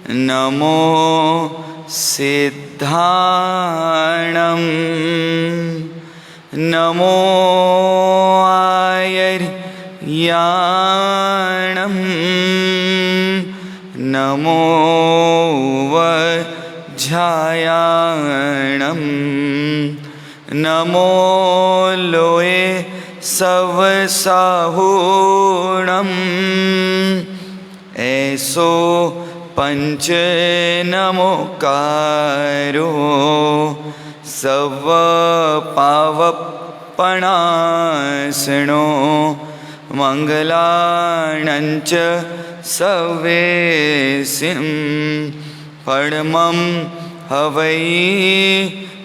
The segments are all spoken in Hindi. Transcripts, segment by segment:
नमो सिद्धाणं नमो आयर्याणं नमो वज्रायाणं नमो लोये सवसाहूणं ऐसो पंच नमोकारो सव पावपणासनो मंगलाणंच सवेसिं परमं हवै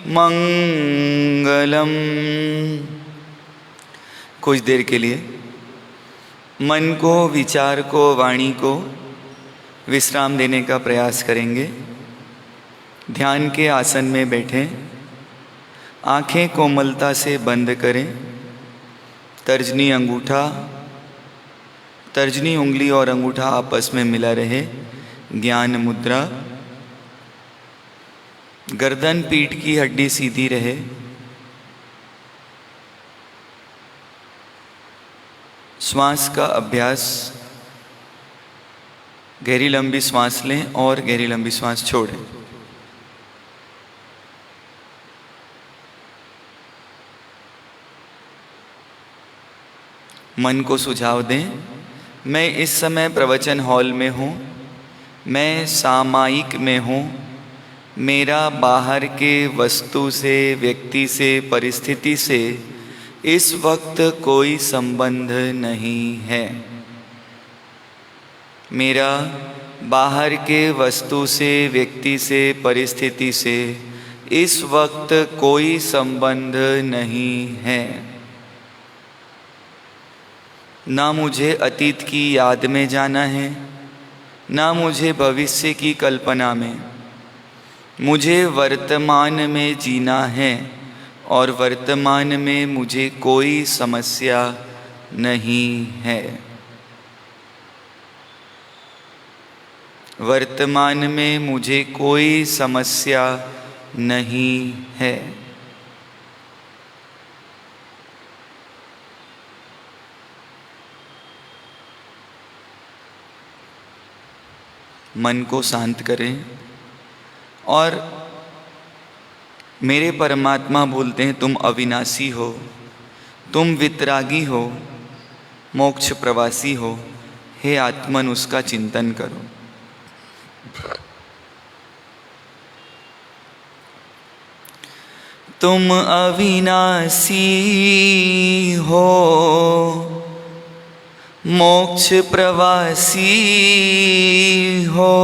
मंगलम। कुछ देर के लिए मन को, विचार को, वाणी को विश्राम देने का प्रयास करेंगे। ध्यान के आसन में बैठें, आँखें कोमलता से बंद करें। तर्जनी उंगली और अंगूठा आपस में मिला रहे, ज्ञान मुद्रा। गर्दन पीठ की हड्डी सीधी रहे। श्वास का अभ्यास, गहरी लंबी सांस लें और गहरी लंबी सांस छोड़ें। मन को सुझाव दें, मैं इस समय प्रवचन हॉल में हूँ, मैं सामायिक में हूँ, मेरा बाहर के वस्तु से, व्यक्ति से, परिस्थिति से इस वक्त कोई संबंध नहीं है। मेरा बाहर के वस्तु से, व्यक्ति से, परिस्थिति से इस वक्त कोई संबंध नहीं है। ना मुझे अतीत की याद में जाना है, ना मुझे भविष्य की कल्पना में। मुझे वर्तमान में जीना है और वर्तमान में मुझे कोई समस्या नहीं है। वर्तमान में मुझे कोई समस्या नहीं है। मन को शांत करें और मेरे परमात्मा बोलते हैं, तुम अविनाशी हो, तुम वितरागी हो, मोक्ष प्रवासी हो। हे आत्मन, उसका चिंतन करो। तुम अविनाशी हो, मोक्ष प्रवासी हो,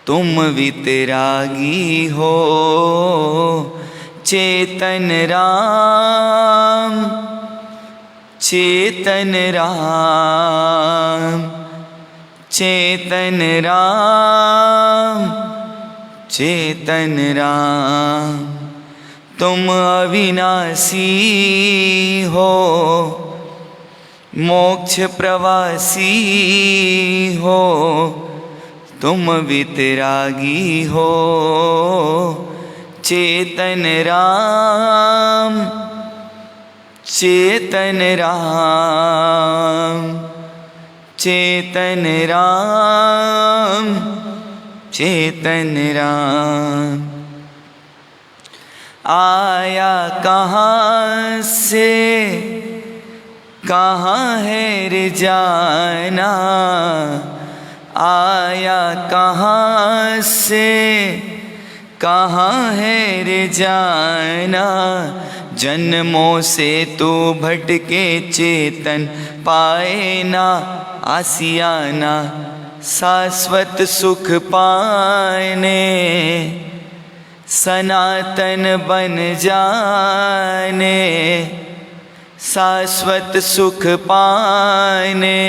तुम वितरागी हो। चेतन राम, चेतन राम, चेतन राम, चेतन राम। तुम अविनाशी हो, मोक्ष प्रवासी हो, तुम वितरागी हो। चेतन राम, चेतन राम, चेतन राम, चेतन राम। आया कहाँ से, कहाँ है रे जाना। आया कहाँ से, कहाँ है रे जाना। जन्मों से तू भटके चेतन, पाए ना आसियाना। शाश्वत सुख पाने, सनातन बन जाने। शाश्वत सुख पाने,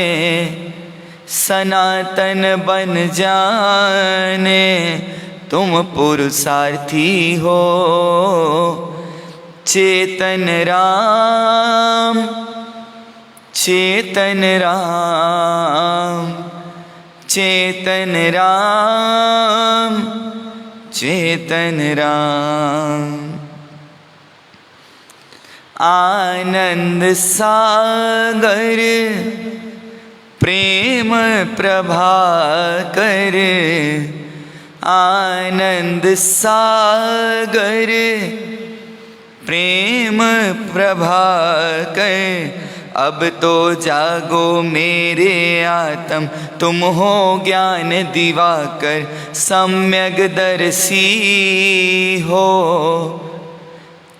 सनातन बन जाने। तुम पुरुषार्थी हो। चेतन राम, चेतन राम चेतन राम चेतन राम। आनंद सागर प्रेम प्रभाकर, आनंद सागर प्रेम प्रभाकर। अब तो जागो मेरे आत्म, तुम हो ज्ञान दिवाकर। सम्यक दर्शी हो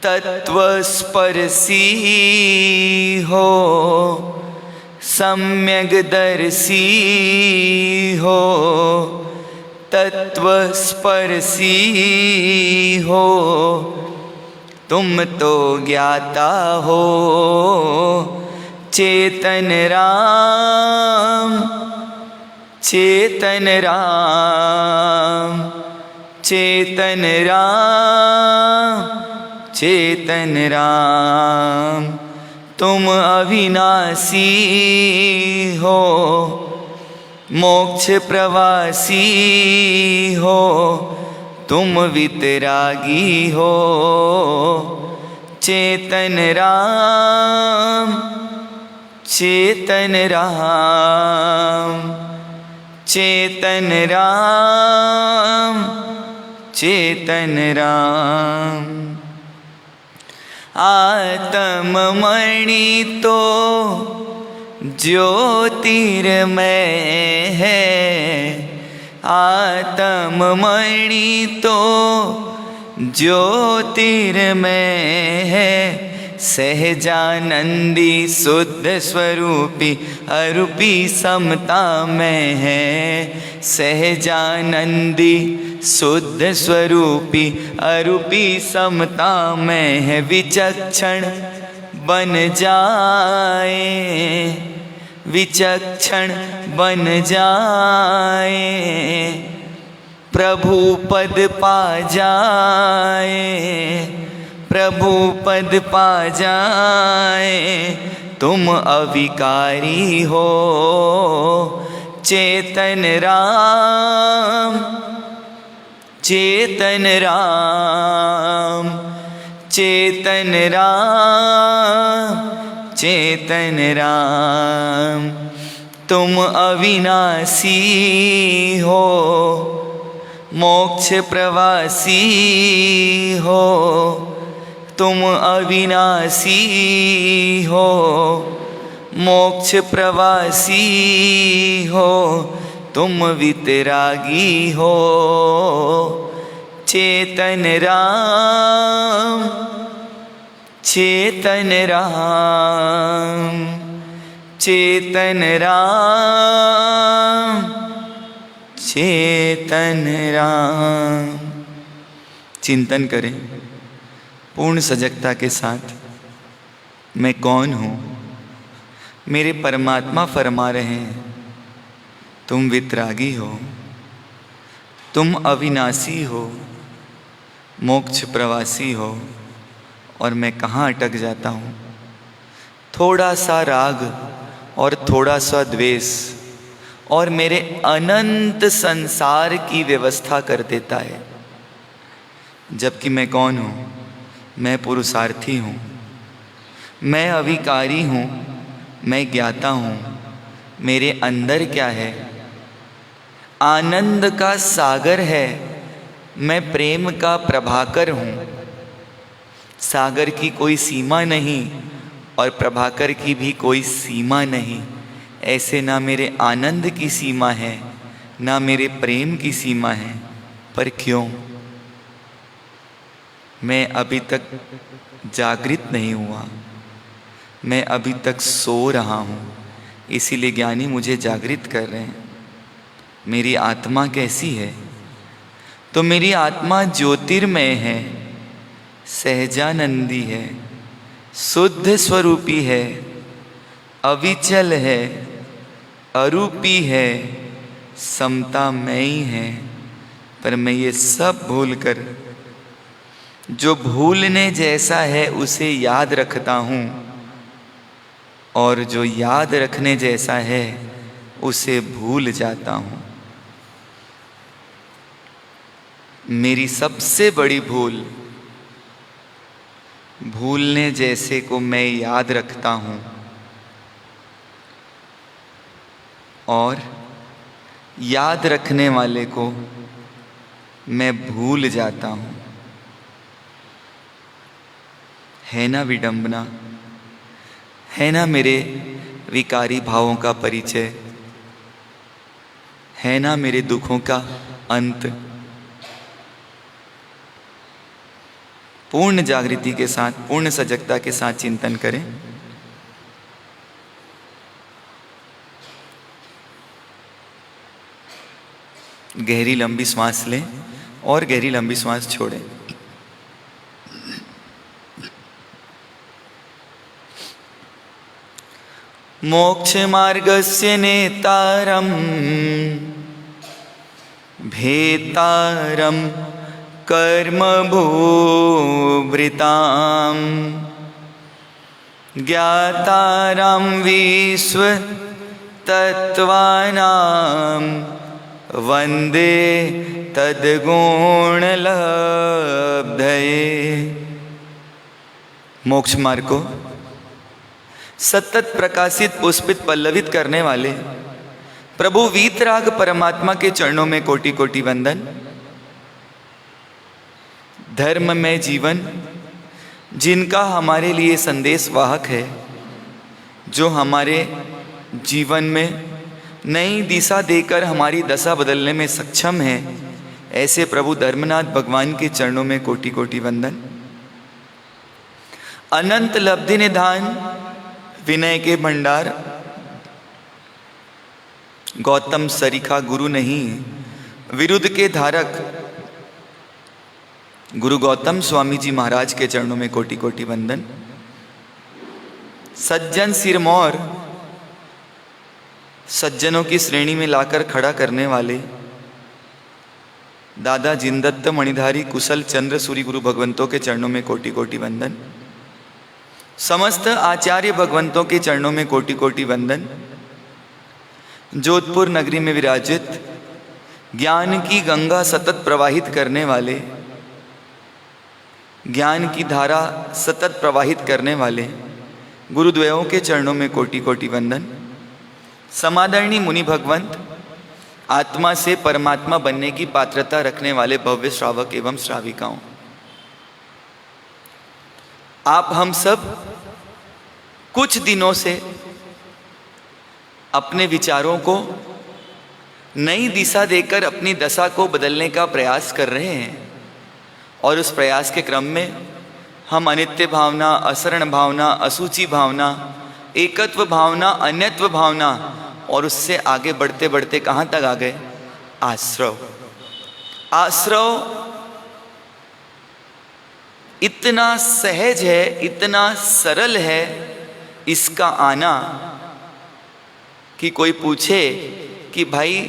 तत्व स्पर्शी हो, सम्यक दर्शी हो तत्व स्पर्शी हो। तुम तो ज्ञाता हो चेतन राम चेतन राम चेतन राम चेतन राम। तुम अविनाशी हो मोक्ष प्रवासी हो, तुम वितरागी हो चेतन राम चेतन राम चेतन राम चेतन राम। आत्ममणि तो ज्योतिर्मय है, आत्ममणि तो ज्योतिर्मय है। सहजानंदी शुद्ध स्वरूपी अरूपी समता में है। सहजानंदी शुद्ध स्वरूपी अरूपी समता में है। विचक्षण बन जाए विचक्षण बन जाए, प्रभु पद पा जाए प्रभु पद पा जाए। तुम अविकारी हो चेतन राम चेतन राम चेतन राम चेतन राम। तुम अविनाशी हो मोक्ष प्रवासी हो, तुम अविनाशी हो मोक्ष प्रवासी हो। तुम वितरागी हो चेतन राम चेतन राम चेतन राम चेतन राम। चिंतन करें पूर्ण सजगता के साथ, मैं कौन हूँ? मेरे परमात्मा फरमा रहे हैं तुम वितरागी हो, तुम अविनाशी हो, मोक्ष प्रवासी हो, और मैं कहाँ अटक जाता हूँ? थोड़ा सा राग और थोड़ा सा द्वेष और मेरे अनंत संसार की व्यवस्था कर देता है। जबकि मैं कौन हूँ? मैं पुरुषार्थी हूँ, मैं अविकारी हूँ, मैं ज्ञाता हूँ। मेरे अंदर क्या है? आनंद का सागर है, मैं प्रेम का प्रभाकर हूँ। सागर की कोई सीमा नहीं और प्रभाकर की भी कोई सीमा नहीं। ऐसे ना मेरे आनंद की सीमा है ना मेरे प्रेम की सीमा है। पर क्यों? मैं अभी तक जागृत नहीं हुआ, मैं अभी तक सो रहा हूँ, इसीलिए ज्ञानी मुझे जागृत कर रहे हैं। मेरी आत्मा कैसी है? तो मेरी आत्मा ज्योतिर्मय है, सहजानंदी है, शुद्ध स्वरूपी है, अविचल है, अरूपी है, समतामयी है। पर मैं ये सब भूलकर जो भूलने जैसा है उसे याद रखता हूँ। और जो याद रखने जैसा है उसे भूल जाता हूँ। मेरी सबसे बड़ी भूल भूलने जैसे को मैं याद रखता हूँ और याद रखने वाले को मैं भूल जाता हूँ। है ना विडंबना, है ना मेरे विकारी भावों का परिचय, है ना मेरे दुखों का अंत। पूर्ण जागृति के साथ, पूर्ण सजगता के साथ चिंतन करें। गहरी लंबी सांस लें और गहरी लंबी सांस छोड़ें। मोक्ष मार्गस्य नेतारं भेतारं कर्मभूभृतां ज्ञातारं विश्वतत्त्वानां वन्दे तद्गुणलब्धये। मोक्ष मार्ग को सतत प्रकाशित, पुष्पित, पल्लवित करने वाले प्रभु वीतराग परमात्मा के चरणों में कोटि कोटि वंदन। धर्म में जीवन जिनका हमारे लिए संदेश वाहक है, जो हमारे जीवन में नई दिशा देकर हमारी दशा बदलने में सक्षम है, ऐसे प्रभु धर्मनाथ भगवान के चरणों में कोटि कोटि वंदन। अनंत लब्धि निधान, विनय के भंडार, गौतम सरीखा गुरु नहीं, विरुद्ध के धारक गुरु गौतम स्वामी जी महाराज के चरणों में कोटि कोटि वंदन। सज्जन सिरमौर, सज्जनों की श्रेणी में लाकर खड़ा करने वाले दादा जिनदत्त मणिधारी कुशल चंद्र सूरी गुरु भगवंतों के चरणों में कोटि कोटि वंदन। समस्त आचार्य भगवंतों के चरणों में कोटि कोटि वंदन। जोधपुर नगरी में विराजित ज्ञान की गंगा सतत प्रवाहित करने वाले, ज्ञान की धारा सतत प्रवाहित करने वाले गुरुद्वयों के चरणों में कोटि कोटि वंदन। समादरणी मुनि भगवंत, आत्मा से परमात्मा बनने की पात्रता रखने वाले भव्य श्रावक एवं श्राविकाओं, आप हम सब कुछ दिनों से अपने विचारों को नई दिशा देकर अपनी दशा को बदलने का प्रयास कर रहे हैं, और उस प्रयास के क्रम में हम अनित्य भावना, असरण भावना, असूचि भावना, एकत्व भावना, अन्यत्व भावना, और उससे आगे बढ़ते बढ़ते कहाँ तक आ गए? आश्रव। आश्रव इतना सहज है, इतना सरल है इसका आना कि कोई पूछे कि भाई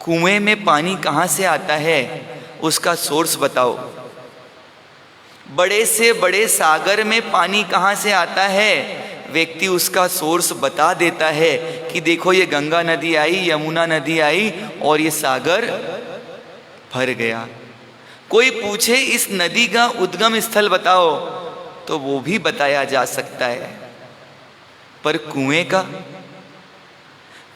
कुएं में पानी कहाँ से आता है, उसका सोर्स बताओ। बड़े से बड़े सागर में पानी कहाँ से आता है, व्यक्ति उसका सोर्स बता देता है कि देखो ये गंगा नदी आई, यमुना नदी आई और ये सागर भर गया। कोई पूछे इस नदी का उद्गम स्थल बताओ, तो वो भी बताया जा सकता है। पर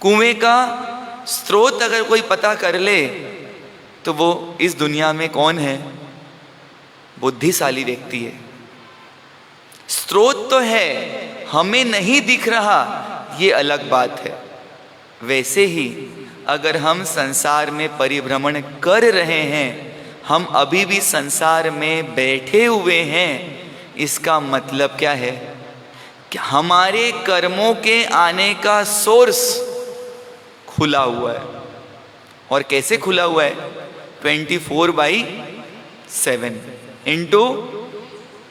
कुएं का स्रोत अगर कोई पता कर ले तो वो इस दुनिया में कौन है? बुद्धिशाली व्यक्ति है। स्रोत तो है, हमें नहीं दिख रहा, ये अलग बात है। वैसे ही अगर हम संसार में परिभ्रमण कर रहे हैं, हम अभी भी संसार में बैठे हुए हैं, इसका मतलब क्या है कि हमारे कर्मों के आने का सोर्स खुला हुआ है। और कैसे खुला हुआ है? 24/7 इंटू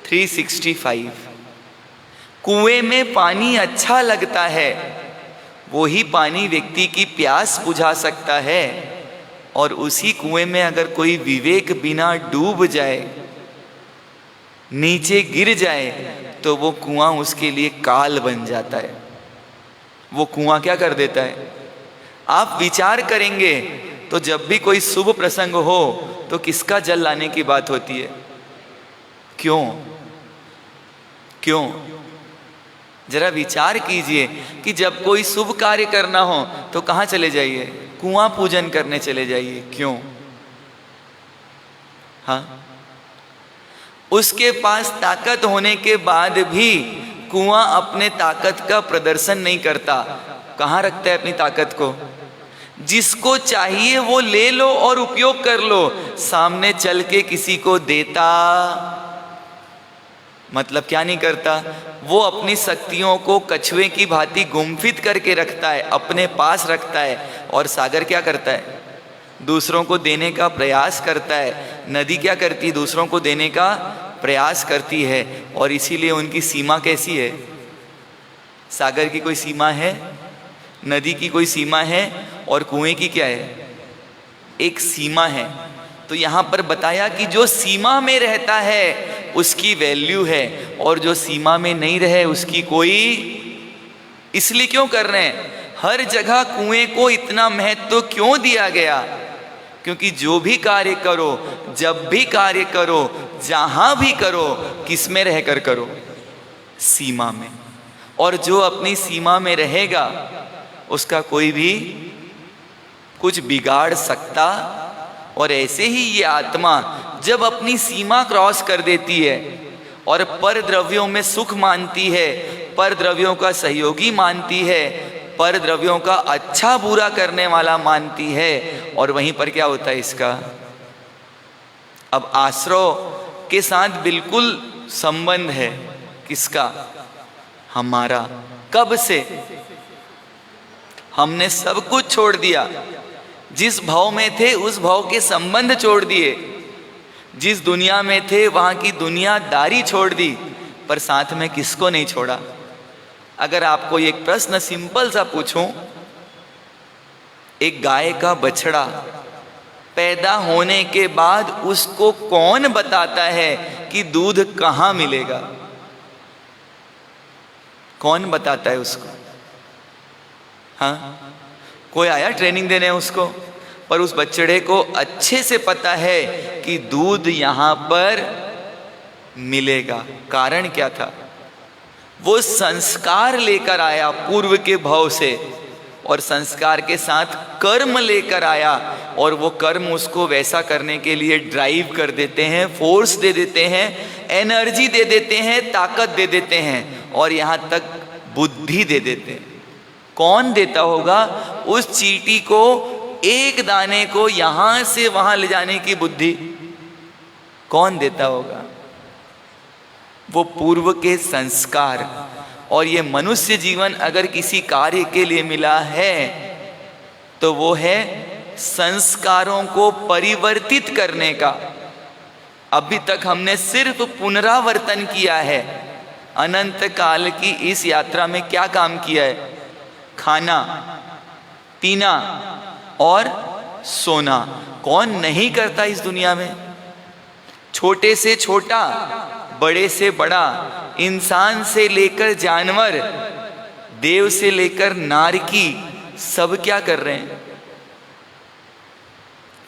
365। कुएं में पानी अच्छा लगता है, वही पानी व्यक्ति की प्यास बुझा सकता है। और उसी कुएं में अगर कोई विवेक बिना डूब जाए, नीचे गिर जाए, तो वो कुआं उसके लिए काल बन जाता है। वो कुआं क्या कर देता है? आप विचार करेंगे तो जब भी कोई शुभ प्रसंग हो तो किसका जल लाने की बात होती है? क्यों? क्यों? जरा विचार कीजिए कि जब कोई शुभ कार्य करना हो तो कहाँ चले जाइए? कुआं पूजन करने चले जाइए। क्यों? हाँ, उसके पास ताकत होने के बाद भी कुआं अपने ताकत का प्रदर्शन नहीं करता। कहाँ रखता है अपनी ताकत को? जिसको चाहिए वो ले लो और उपयोग कर लो, सामने चल के किसी को देता मतलब क्या नहीं करता? वो अपनी शक्तियों को कछुए की भांति गुम्फित करके रखता है, अपने पास रखता है। और सागर क्या करता है? दूसरों को देने का प्रयास करता है। नदी क्या करती है? दूसरों को देने का प्रयास करती है। और इसीलिए उनकी सीमा कैसी है? सागर की कोई सीमा है? नदी की कोई सीमा है? और कुएं की क्या है? एक सीमा है। तो यहाँ पर बताया कि जो सीमा में रहता है उसकी वैल्यू है, और जो सीमा में नहीं रहे उसकी कोई। इसलिए क्यों कर रहे हैं? हर जगह कुएं को इतना महत्व क्यों दिया गया? क्योंकि जो भी कार्य करो, जब भी कार्य करो, जहां भी करो, किस में रहकर करो? सीमा में। और जो अपनी सीमा में रहेगा उसका कोई भी कुछ बिगाड़ सकता। और ऐसे ही ये आत्मा जब अपनी सीमा क्रॉस कर देती है और पर द्रव्यों में सुख मानती है, पर द्रव्यों का सहयोगी मानती है, पर द्रव्यों का अच्छा बुरा करने वाला मानती है, और वहीं पर क्या होता है इसका? अब आश्रव के साथ बिल्कुल संबंध है। किसका? हमारा। कब से? हमने सब कुछ छोड़ दिया। जिस भाव में थे उस भाव के संबंध छोड़ दिए। जिस दुनिया में थे वहां की दुनियादारी छोड़ दी, पर साथ में किसको नहीं छोड़ा? अगर आपको एक प्रश्न सिंपल सा पूछूं, एक गाय का बछड़ा पैदा होने के बाद उसको कौन बताता है कि दूध कहाँ मिलेगा? कौन बताता है उसको? हाँ, कोई आया ट्रेनिंग देने उसको? पर उस बछड़े को अच्छे से पता है कि दूध यहाँ पर मिलेगा। कारण क्या था? वो संस्कार लेकर आया पूर्व के भाव से, और संस्कार के साथ कर्म लेकर आया, और वो कर्म उसको वैसा करने के लिए ड्राइव कर देते हैं, फोर्स दे देते हैं, एनर्जी दे देते हैं, ताकत दे देते हैं, और यहाँ तक बुद्धि दे देते हैं। कौन देता होगा उस चींटी को एक दाने को यहां से वहां ले जाने की बुद्धि? कौन देता होगा? वो पूर्व के संस्कार। और ये मनुष्य जीवन अगर किसी कार्य के लिए मिला है तो वो है संस्कारों को परिवर्तित करने का। अभी तक हमने सिर्फ पुनरावर्तन किया है। अनंत काल की इस यात्रा में क्या काम किया है? खाना, पीना और सोना। कौन नहीं करता इस दुनिया में? छोटे से छोटा, बड़े से बड़ा, इंसान से लेकर जानवर, देव से लेकर नारकी, सब क्या कर रहे हैं?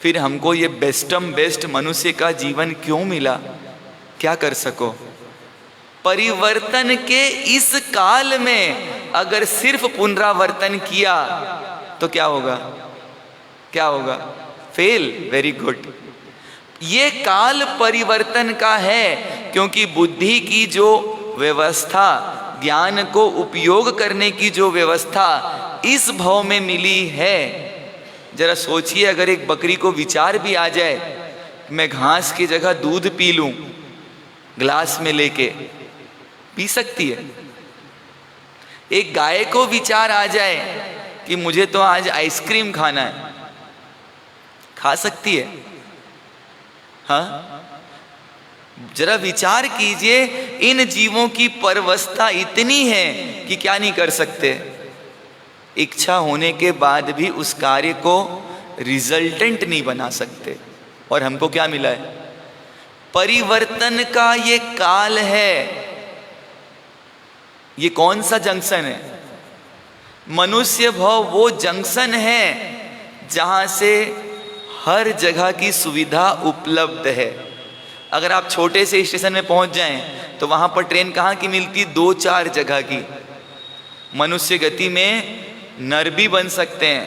फिर हमको ये बेस्टम बेस्ट मनुष्य का जीवन क्यों मिला? क्या कर सको? परिवर्तन के इस काल में अगर सिर्फ पुनरावर्तन किया तो क्या होगा? क्या होगा? फेल। Very good. ये काल परिवर्तन का है, क्योंकि बुद्धि की जो व्यवस्था, ज्ञान को उपयोग करने की जो व्यवस्था इस भाव में मिली है। जरा सोचिए, अगर एक बकरी को विचार भी आ जाए मैं घास की जगह दूध पी लूं, ग्लास में लेके, पी सकती है। एक गाय को विचार आ जाए कि मुझे तो आज आइसक्रीम खाना है, खा सकती है। हाँ, जरा विचार कीजिए, इन जीवों की परवस्था इतनी है कि क्या नहीं कर सकते। इच्छा होने के बाद भी उस कार्य को रिजल्टेंट नहीं बना सकते। और हमको क्या मिला है? परिवर्तन का ये काल है। ये कौन सा जंक्शन है? मनुष्य भव वो जंक्शन है जहां से हर जगह की सुविधा उपलब्ध है। अगर आप छोटे से स्टेशन में पहुंच जाएं तो वहां पर ट्रेन कहाँ की मिलती? 2-4 जगह की। मनुष्य गति में नर भी बन सकते हैं,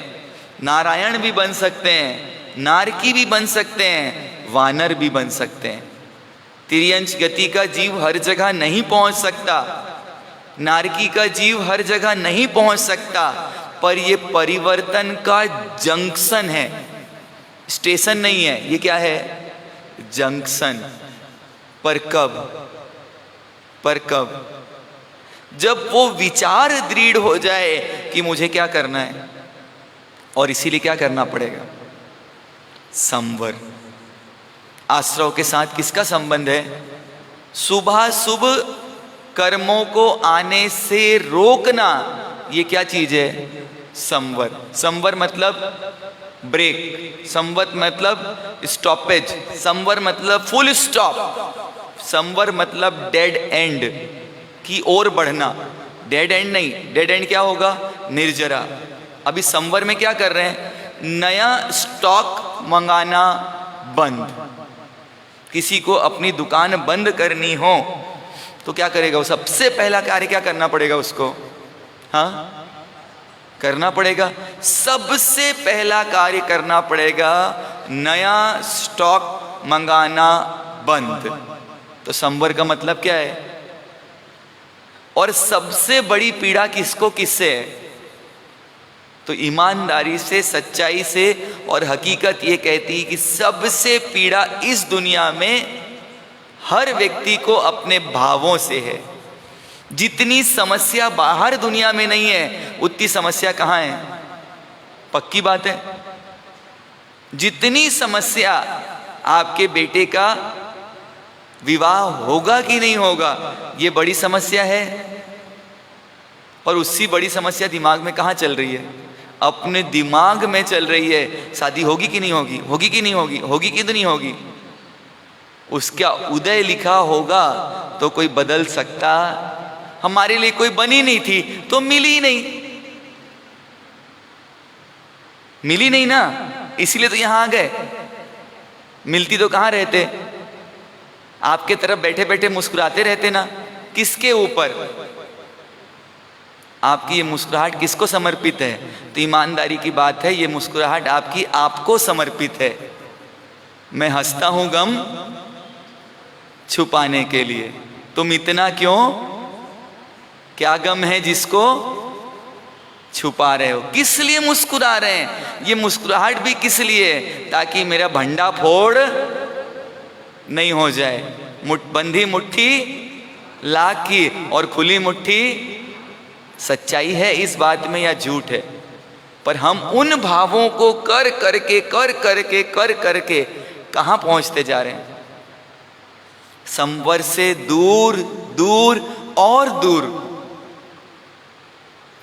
नारायण भी बन सकते हैं, नारकी भी बन सकते हैं, वानर भी बन सकते हैं। तिर्यंच गति का जीव हर जगह नहीं पहुंच सकता, नारकी का जीव हर जगह नहीं पहुंच सकता, पर ये परिवर्तन का जंक्शन है, स्टेशन नहीं है। ये क्या है? जंक्शन। पर कब? जब वो विचार दृढ़ हो जाए कि मुझे क्या करना है, और इसीलिए क्या करना पड़ेगा? संवर। आश्रव के साथ किसका संबंध है? शुभाशुभ कर्मों को आने से रोकना, ये क्या चीज है? संवर। संवर मतलब ब्रेक, संवर मतलब स्टॉपेज, संवर मतलब फुल स्टॉप, संवर मतलब डेड एंड की ओर बढ़ना। डेड एंड नहीं, डेड एंड क्या होगा? निर्जरा। अभी संवर में क्या कर रहे हैं? नया स्टॉक मंगाना बंद। किसी को अपनी दुकान बंद करनी हो तो क्या करेगा? वो सबसे पहला कार्य क्या करना पड़ेगा उसको? हाँ, करना पड़ेगा, सबसे पहला कार्य करना पड़ेगा नया स्टॉक मंगाना बंद। तो संवर का मतलब क्या है? और सबसे बड़ी पीड़ा किससे है? तो ईमानदारी से, सच्चाई से। और हकीकत ये कहती है कि सबसे पीड़ा इस दुनिया में हर व्यक्ति को अपने भावों से है। जितनी समस्या बाहर दुनिया में नहीं है, उतनी समस्या कहाँ है? पक्की बात है। जितनी समस्या आपके बेटे का विवाह होगा कि नहीं होगा, ये बड़ी समस्या है। और उससे बड़ी समस्या दिमाग में कहाँ चल रही है? अपने दिमाग में चल रही है। शादी होगी कि नहीं होगी, होगी कि नहीं होगी, होगी कि नहीं होगी। उसका उदय लिखा होगा तो कोई बदल सकता? हमारे लिए कोई बनी नहीं थी तो मिली नहीं ना, इसीलिए तो यहां आ गए। मिलती तो कहां रहते? आपके तरफ बैठे बैठे मुस्कुराते रहते ना। किसके ऊपर? आपकी ये मुस्कुराहट किसको समर्पित है? तो ईमानदारी की बात है, ये मुस्कुराहट आपकी आपको समर्पित है। मैं हंसता हूं गम छुपाने के लिए, तुम इतना क्यों? क्या गम है जिसको छुपा रहे हो? किस लिए मुस्कुरा रहे हैं? ये मुस्कुराहट भी किस लिए? ताकि मेरा भंडा फोड़ नहीं हो जाए। बंधी मुट्ठी लाख की और खुली मुट्ठी। सच्चाई है इस बात में या झूठ है? पर हम उन भावों को कर करके कहां पहुंचते जा रहे हैं? संवर से दूर दूर और दूर।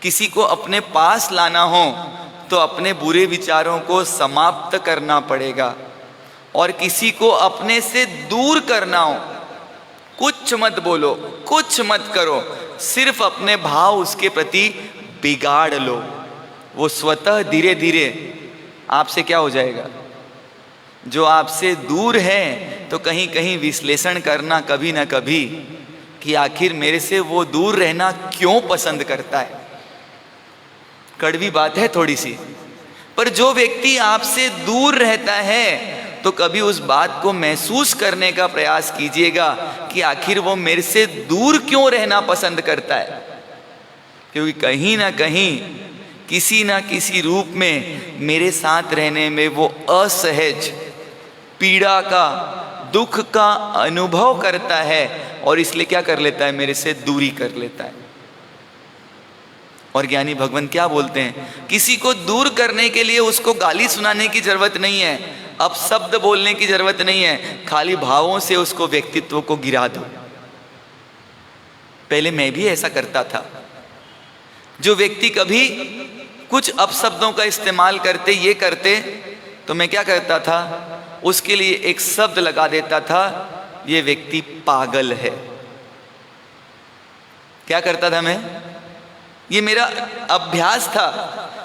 किसी को अपने पास लाना हो तो अपने बुरे विचारों को समाप्त करना पड़ेगा, और किसी को अपने से दूर करना हो, कुछ मत बोलो, कुछ मत करो, सिर्फ अपने भाव उसके प्रति बिगाड़ लो, वो स्वतः धीरे धीरे आपसे क्या हो जाएगा? जो आपसे दूर है तो कहीं कहीं विश्लेषण करना कभी ना कभी कि आखिर मेरे से वो दूर रहना क्यों पसंद करता है। कड़वी बात है थोड़ी सी, पर जो व्यक्ति आपसे दूर रहता है तो कभी उस बात को महसूस करने का प्रयास कीजिएगा कि आखिर वो मेरे से दूर क्यों रहना पसंद करता है। क्योंकि कहीं ना कहीं किसी ना किसी रूप में मेरे साथ रहने में वो असहज, पीड़ा का, दुख का अनुभव करता है, और इसलिए क्या कर लेता है? मेरे से दूरी कर लेता है। और ज्ञानी भगवान क्या बोलते हैं? किसी को दूर करने के लिए उसको गाली सुनाने की जरूरत नहीं है, अब शब्द बोलने की जरूरत नहीं है, खाली भावों से उसको, व्यक्तित्व को गिरा दो। पहले मैं भी ऐसा करता था। जो व्यक्ति कभी कुछ अपशब्दों का इस्तेमाल करते, ये करते, तो मैं क्या करता था? उसके लिए एक शब्द लगा देता था, ये व्यक्ति पागल है। क्या करता था मैं? ये मेरा अभ्यास था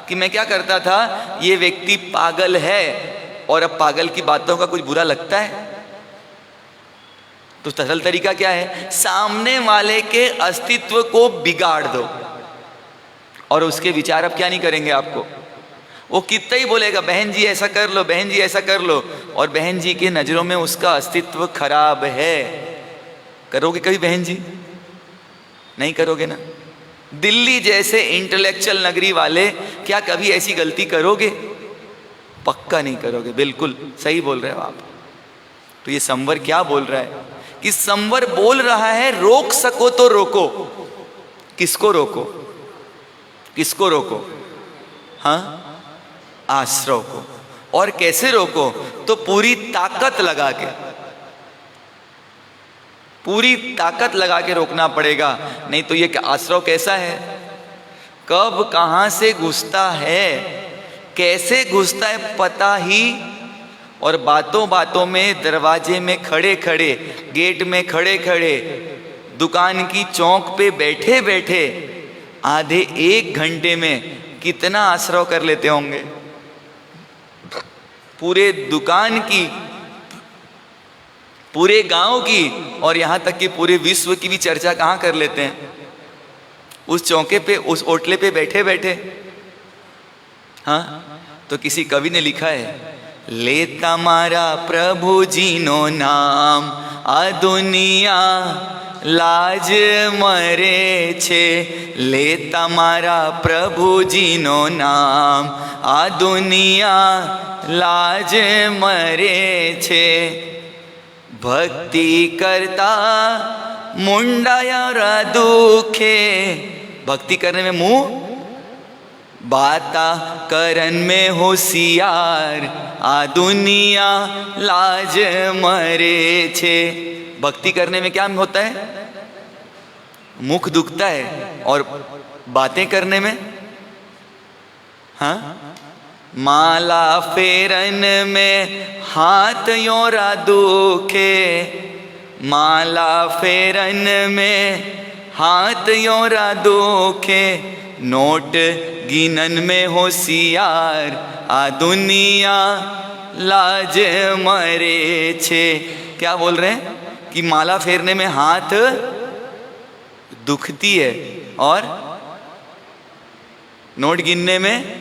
कि मैं क्या करता था, ये व्यक्ति पागल है और अब पागल की बातों का कुछ बुरा लगता है, तो सरल तरीका क्या है, सामने वाले के अस्तित्व को बिगाड़ दो और उसके विचार अब क्या नहीं करेंगे आपको। वो कितना ही बोलेगा बहन जी ऐसा कर लो, बहन जी ऐसा कर लो, और बहन जी के नजरों में उसका अस्तित्व खराब है। करोगे कभी बहन जी? नहीं करोगे ना। दिल्ली जैसे इंटेलेक्चुअल नगरी वाले क्या कभी ऐसी गलती करोगे? पक्का नहीं करोगे। बिल्कुल सही बोल रहे हो आप। तो ये संवर क्या बोल रहा है कि संवर बोल रहा है रोक सको तो रोको। किसको रोको? किसको रोको? हाँ, आश्रव को। और कैसे रोको? तो पूरी ताकत लगा के, पूरी ताकत लगा के रोकना पड़ेगा। नहीं तो ये आश्रव कैसा है, कब कहां से घुसता है, कैसे घुसता है पता ही, और बातों बातों में दरवाजे में खड़े खड़े, गेट में खड़े खड़े, दुकान की चौक पे बैठे बैठे आधे 1 घंटे में कितना आश्रव कर लेते होंगे। पूरे दुकान की, पूरे गांव की, और यहां तक कि पूरे विश्व की भी चर्चा कहां कर लेते हैं? उस चौके पे, उस ओटले पे बैठे बैठे। हाँ, तो किसी कवि ने लिखा है, लेता मारा प्रभु जी नो नाम, आ दुनिया लाज मरे छे। लेता मारा प्रभु जी नो नाम, आ दुनिया लाज मरे छे। भक्ति करता मुंडाया दुखे, भक्ति करने में मुंह, बाता करन में होशियार, आ दुनिया लाज मरे छे। भक्ति करने में क्या होता है? मुख दुखता है, और बातें करने में, हाँ, माला फेरन में हाथ योरा दुखे, माला फेरन में हाथ योरा दुखे। नोट गिनन में होशियार, आ दुनिया लाज मरे छे। क्या बोल रहे हैं कि माला फेरने में हाथ दुखती है, और नोट गिनने में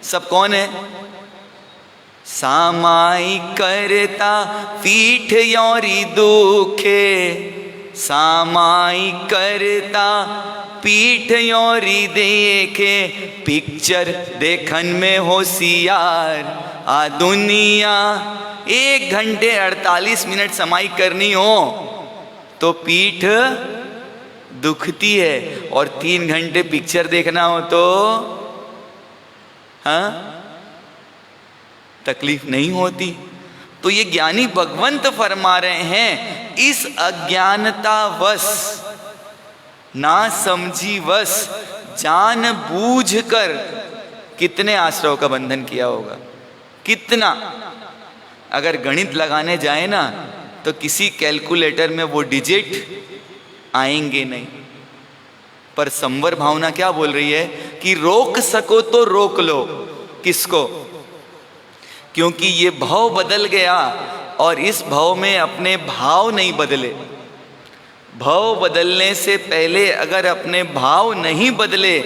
सब कौन है? सामाई करता पीठ योरी दुखे, सामाई करता पीठ योरी देखे। पिक्चर देखन में होशियार, आ दुनिया 1 घंटे 48 मिनट समाई करनी हो तो पीठ दुखती है, और 3 घंटे पिक्चर देखना हो तो हाँ तकलीफ नहीं होती। तो ये ज्ञानी भगवंत फरमा रहे हैं, इस अज्ञानतावश, ना समझी वश, जान बूझ कर कितने आश्रव का बंधन किया होगा, कितना। अगर गणित लगाने जाए ना तो किसी कैलकुलेटर में वो डिजिट आएंगे नहीं। पर संवर भावना क्या बोल रही है कि रोक सको तो रोक लो। किसको? क्योंकि ये भाव बदल गया और इस भाव में अपने भाव नहीं बदले। भाव बदलने से पहले अगर अपने भाव नहीं बदले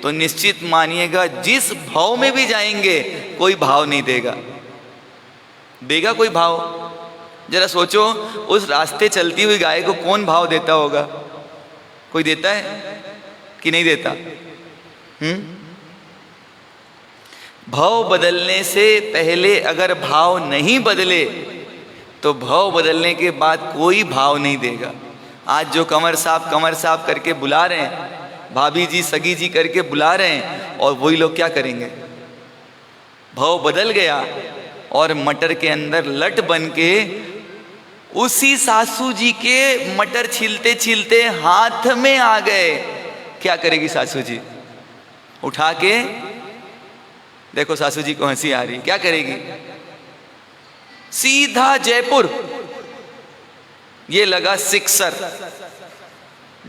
तो निश्चित मानिएगा जिस भाव में भी जाएंगे कोई भाव नहीं देगा। देगा कोई भाव? जरा सोचो, उस रास्ते चलती हुई गाय को कौन भाव देता होगा? कोई देता है कि नहीं देता? भाव बदलने से पहले अगर भाव नहीं बदले तो भाव बदलने के बाद कोई भाव नहीं देगा। आज जो कमर साहब करके बुला रहे हैं, भाभी जी सगी जी करके बुला रहे हैं, और वही लोग क्या करेंगे? भाव बदल गया और मटर के अंदर लट बन के उसी सासू जी के मटर छीलते छीलते हाथ में आ गए। क्या करेगी सासू जी? उठा के देखो, सासू जी को हंसी आ रही, क्या करेगी? सीधा जयपुर। ये लगा सिक्सर,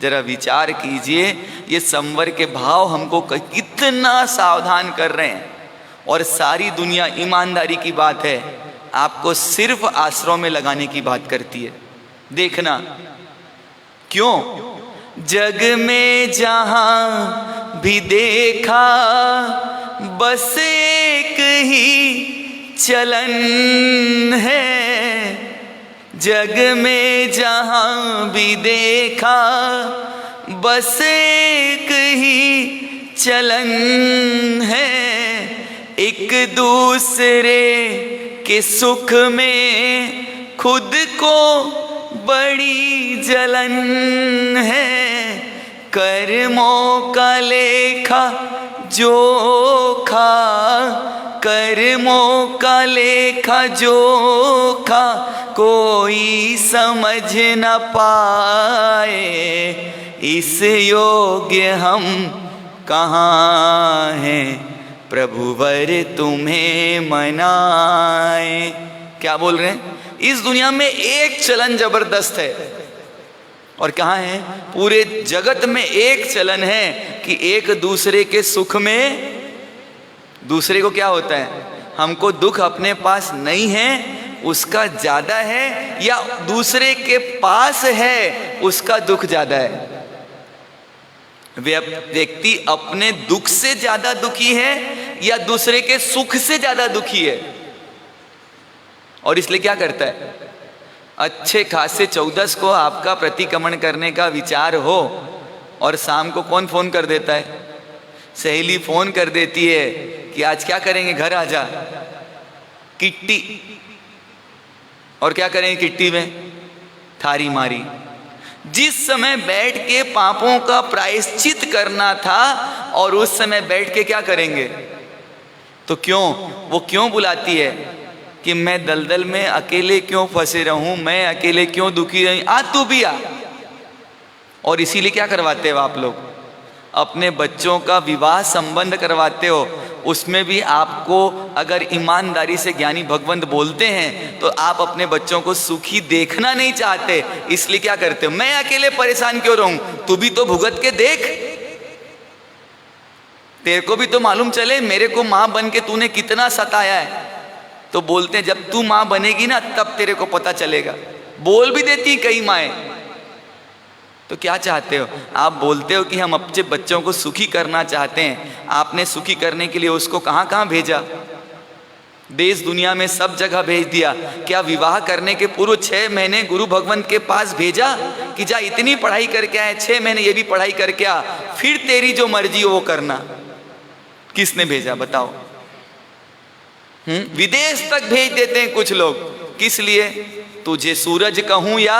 जरा विचार कीजिए, ये संवर के भाव हमको कितना सावधान कर रहे हैं। और सारी दुनिया, ईमानदारी की बात है, आपको सिर्फ आश्रम में लगाने की बात करती है। देखना क्यों? जग में जहां भी देखा बस एक ही चलन है, जग में जहां भी देखा बस एक ही चलन है, एक दूसरे के सुख में खुद को बड़ी जलन है, कर्मों का लेखा जोखा, कर्मों का लेखा जोखा कोई समझ न पाए, इस योग्य हम कहाँ हैं, प्रभुवर तुम्हें मनाए। क्या बोल रहे हैं? इस दुनिया में एक चलन जबरदस्त है, और कहाँ है? पूरे जगत में एक चलन है कि एक दूसरे के सुख में दूसरे को क्या होता है, हमको दुख अपने पास नहीं है उसका ज्यादा है, या दूसरे के पास है उसका दुख ज्यादा है। व्यक्ति अपने दुख से ज्यादा दुखी है या दूसरे के सुख से ज्यादा दुखी है? और इसलिए क्या करता है, अच्छे खासे 14 को आपका प्रतिक्रमण करने का विचार हो, और शाम को कौन फोन कर देता है? सहेली फोन कर देती है कि आज क्या करेंगे, घर आ जा, किट्टी। और क्या करेंगे किट्टी में? थारी मारी। जिस समय बैठ के पापों का प्रायश्चित करना था, और उस समय बैठ के क्या करेंगे? तो क्यों वो क्यों बुलाती है कि मैं दलदल में अकेले क्यों फंसे रहूं, मैं अकेले क्यों दुखी रही, आ तू भी आ। और इसीलिए क्या करवाते हो आप लोग? अपने बच्चों का विवाह संबंध करवाते हो, उसमें भी आपको अगर ईमानदारी से ज्ञानी भगवंत बोलते हैं तो आप अपने बच्चों को सुखी देखना नहीं चाहते, इसलिए क्या करते हो? मैं अकेले परेशान क्यों रहूं, तू भी तो भुगत के देख, तेरे को भी तो मालूम चले मेरे को मां बन के तूने कितना सताया है। तो बोलते हैं जब तू मां बनेगी ना तब तेरे को पता चलेगा। बोल भी देती कई माएं। तो क्या चाहते हो आप? बोलते हो कि हम अपने बच्चों को सुखी करना चाहते हैं। आपने सुखी करने के लिए उसको कहाँ कहाँ भेजा? देश दुनिया में सब जगह भेज दिया। क्या विवाह करने के पूर्व 6 महीने गुरु भगवंत के पास भेजा कि जा इतनी पढ़ाई करके आए, 6 महीने ये भी पढ़ाई करके आ, फिर तेरी जो मर्जी हो वो करना? किसने भेजा बताओ? विदेश तक भेज देते हैं कुछ लोग। किस लिए? तुझे सूरज कहूं या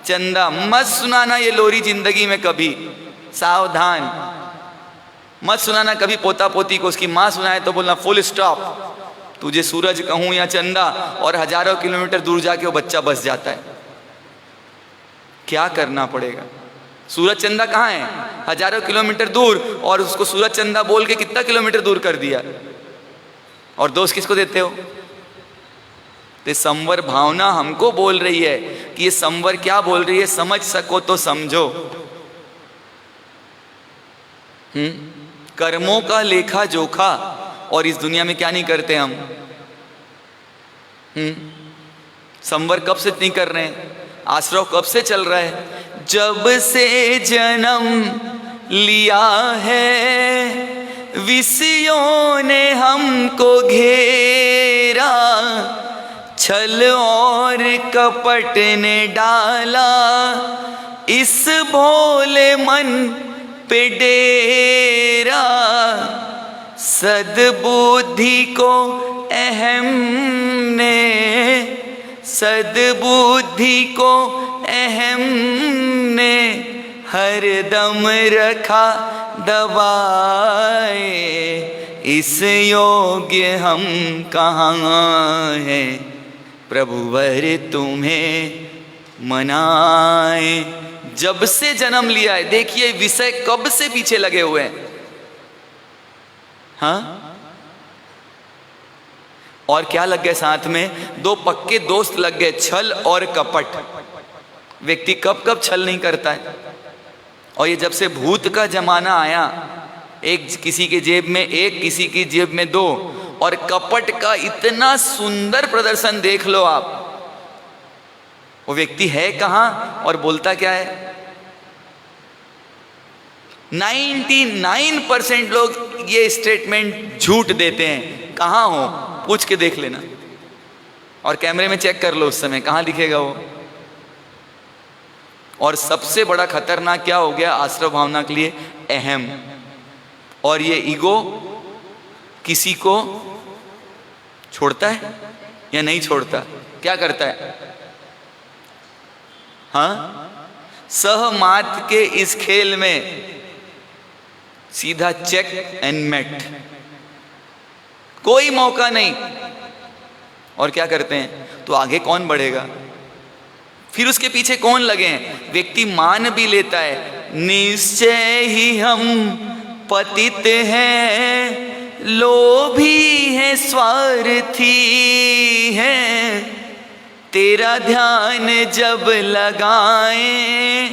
चंदा, मत सुनाना ये लोरी जिंदगी में कभी, सावधान मत सुनाना कभी पोता पोती को। उसकी माँ सुनाए तो बोलना फुल स्टॉप, तुझे सूरज कहूं या चंदा, और हजारों किलोमीटर दूर जाके वो बच्चा बस जाता है। क्या करना पड़ेगा? सूरज चंदा कहाँ है? हजारों किलोमीटर दूर, और उसको सूरज चंदा बोल के कितना किलोमीटर दूर कर दिया। और दोष किसको देते हो? तो संवर भावना हमको बोल रही है कि ये संवर क्या बोल रही है, समझ सको तो समझो। कर्मों का लेखा जोखा, और इस दुनिया में क्या नहीं करते हम? संवर कब से नहीं कर रहे हैं? आश्रव कब से चल रहा है? जब से जन्म लिया है विषयों ने हमको घेरा, छल और कपट ने डाला इस भोले मन पे डेरा, सद्बुद्धि को अहम ने, सद्बुद्धि को अहम ने हर दम रखा दबाए, इस योग्य हम कहाँ हैं, प्रभुवर तुम्हें मनाए। जब से जन्म लिया है, देखिए विषय कब से पीछे लगे हुए हैं। हाँ, और क्या लग गए साथ में? 2 पक्के दोस्त लग गए, छल और कपट। व्यक्ति कब कब छल नहीं करता है। और ये जब से भूत का जमाना आया, एक किसी के जेब में एक, किसी की जेब में दो, और कपट का इतना सुंदर प्रदर्शन देख लो आप। वो व्यक्ति है कहां और बोलता क्या है? 99% लोग ये स्टेटमेंट झूठ देते हैं। कहां हो पूछ के देख लेना, और कैमरे में चेक कर लो उस समय कहां दिखेगा वो। और सबसे बड़ा खतरनाक क्या हो गया आश्रव भावना के लिए? अहम। और ये ईगो किसी को छोड़ता है या नहीं छोड़ता? क्या करता है? हाँ, सहमात के इस खेल में सीधा चेक एंड मेट, कोई मौका नहीं। और क्या करते हैं? तो आगे कौन बढ़ेगा, फिर उसके पीछे कौन लगे हैं? व्यक्ति मान भी लेता है, निश्चय ही हम पतित हैं, लोभी हैं, स्वार्थी हैं, तेरा ध्यान जब लगाएं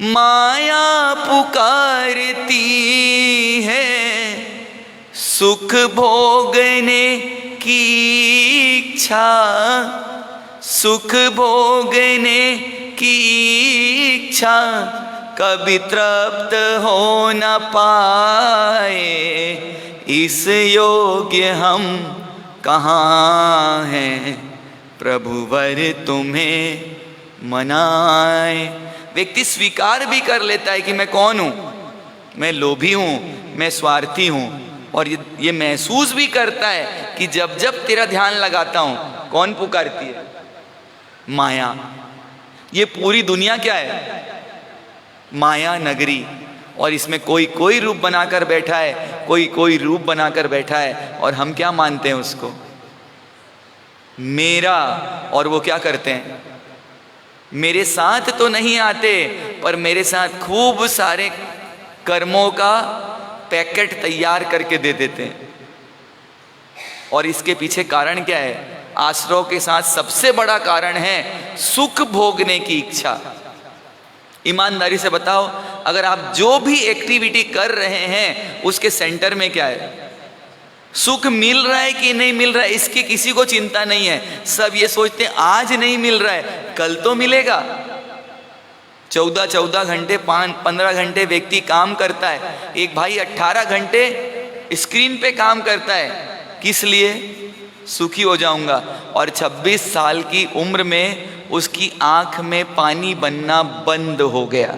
माया पुकारती है, सुख भोगने की इच्छा, सुख भोगने की इच्छा कभी तृप्त हो न पाए, इस योग्य हम कहाँ हैं, प्रभुवर तुम्हें मनाए। व्यक्ति स्वीकार भी कर लेता है कि मैं कौन हूं, मैं लोभी हूं, मैं स्वार्थी हूं, और ये महसूस भी करता है कि जब जब तेरा ध्यान लगाता हूं, कौन पुकारती है? माया। ये पूरी दुनिया क्या है? माया नगरी। और इसमें कोई कोई रूप बनाकर बैठा है, कोई कोई रूप बनाकर बैठा है, और हम क्या मानते हैं उसको? मेरा। और वो क्या करते हैं? मेरे साथ तो नहीं आते, पर मेरे साथ खूब सारे कर्मों का पैकेट तैयार करके दे देते हैं। और इसके पीछे कारण क्या है? आश्रव के साथ सबसे बड़ा कारण है सुख भोगने की इच्छा। ईमानदारी से बताओ, अगर आप जो भी एक्टिविटी कर रहे हैं उसके सेंटर में क्या है? सुख मिल रहा है कि नहीं मिल रहा है, इसकी किसी को चिंता नहीं है। सब ये सोचते हैं आज नहीं मिल रहा है, कल तो मिलेगा। 14 घंटे 15 घंटे व्यक्ति काम करता है, एक भाई 18 घंटे स्क्रीन पे काम करता है। किस लिए? सुखी हो जाऊंगा। और 26 साल की उम्र में उसकी आंख में पानी बनना बंद हो गया,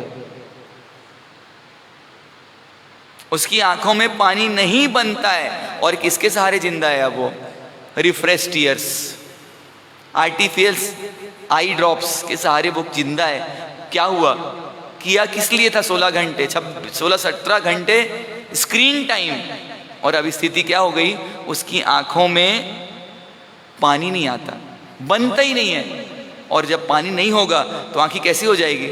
उसकी आंखों में पानी नहीं बनता है। और किसके सहारे जिंदा है अब वो? Refresh tears, artificial eye drops के सहारे वो जिंदा है। क्या हुआ? किया किस लिए था? 16-17 घंटे स्क्रीन टाइम। और अब स्थिति क्या हो गई? उसकी आंखों में पानी नहीं आता, बनता ही नहीं है। और जब पानी नहीं होगा तो आंखें कैसी हो जाएगी?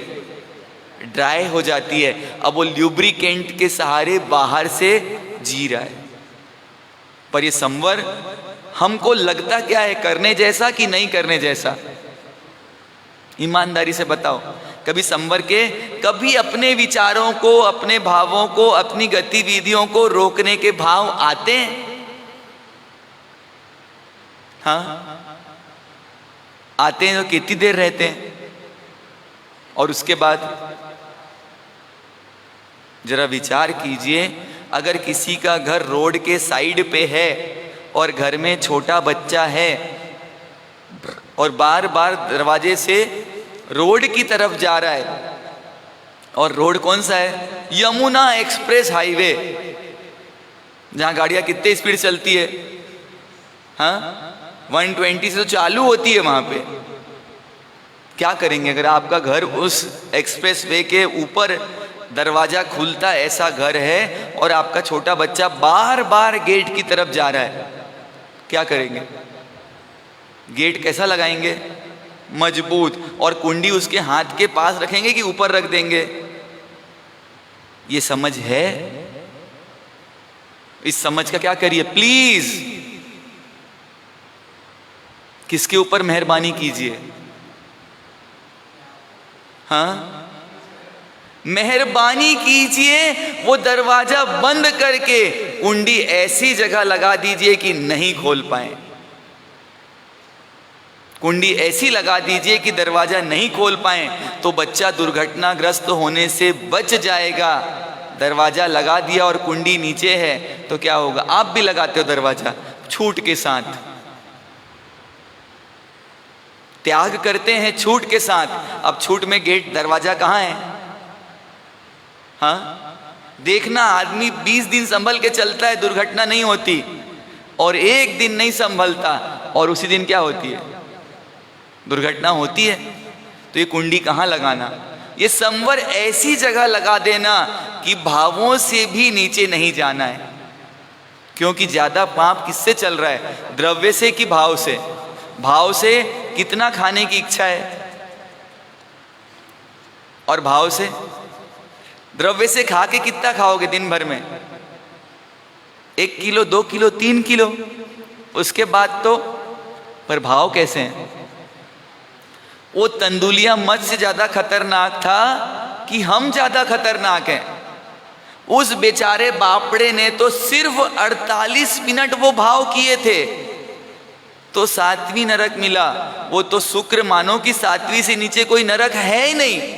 ड्राई हो जाती है। अब वो ल्यूब्रिकेंट के सहारे बाहर से जी रहा है। पर ये संवर हमको लगता क्या है? करने जैसा कि नहीं करने जैसा? ईमानदारी से बताओ, कभी संवर के कभी अपने विचारों को, अपने भावों को, अपनी गतिविधियों को रोकने के भाव आते हैं? हाँ, आते हैं तो कितनी देर रहते हैं, और उसके बाद जरा विचार कीजिए, अगर किसी का घर रोड के साइड पे है और घर में छोटा बच्चा है और बार बार दरवाजे से रोड की तरफ जा रहा है, और रोड कौन सा है? यमुना एक्सप्रेस हाईवे, जहां गाड़ियां कितने स्पीड चलती है? हाँ, 120 से तो चालू होती है वहां पे। क्या करेंगे अगर आपका घर उस एक्सप्रेस वे के ऊपर दरवाजा खुलता ऐसा घर है और आपका छोटा बच्चा बार बार गेट की तरफ जा रहा है? क्या करेंगे? गेट कैसा लगाएंगे? मजबूत। और कुंडी उसके हाथ के पास रखेंगे कि ऊपर रख देंगे? ये समझ है? इस समझ का क्या करिए प्लीज। किसके ऊपर मेहरबानी कीजिए? हाँ, मेहरबानी कीजिए वो दरवाजा बंद करके कुंडी ऐसी जगह लगा दीजिए कि नहीं खोल पाए। कुंडी ऐसी लगा दीजिए कि दरवाजा नहीं खोल पाए, तो बच्चा दुर्घटनाग्रस्त होने से बच जाएगा। दरवाजा लगा दिया और कुंडी नीचे है तो क्या होगा? आप भी लगाते हो दरवाजा छूट के साथ, त्याग करते हैं छूट के साथ। अब छूट में गेट दरवाजा कहाँ है? हाँ, देखना आदमी 20 दिन संभल के चलता है, दुर्घटना नहीं होती, और एक दिन नहीं संभलता और उसी दिन क्या होती है? दुर्घटना होती है। तो ये कुंडी कहाँ लगाना? ये संवर ऐसी जगह लगा देना कि भावों से भी नीचे नहीं जाना है। क्योंकि ज्यादा पाप किससे चल रहा है? द्रव्य से कि भाव से? भाव से कितना खाने की इच्छा है, और भाव से? द्रव्य से खा के कितना खाओगे दिन भर में? 1 किलो, 2 किलो, 3 किलो, उसके बाद तो। पर भाव कैसे हैं? वो तंदुलिया मत्स्य ज्यादा खतरनाक था कि हम ज्यादा खतरनाक हैं? उस बेचारे बापड़े ने तो सिर्फ 48 मिनट वो भाव किए थे तो 7वीं नरक मिला। वो तो शुक्र मानो कि 7वीं से नीचे कोई नरक है ही नहीं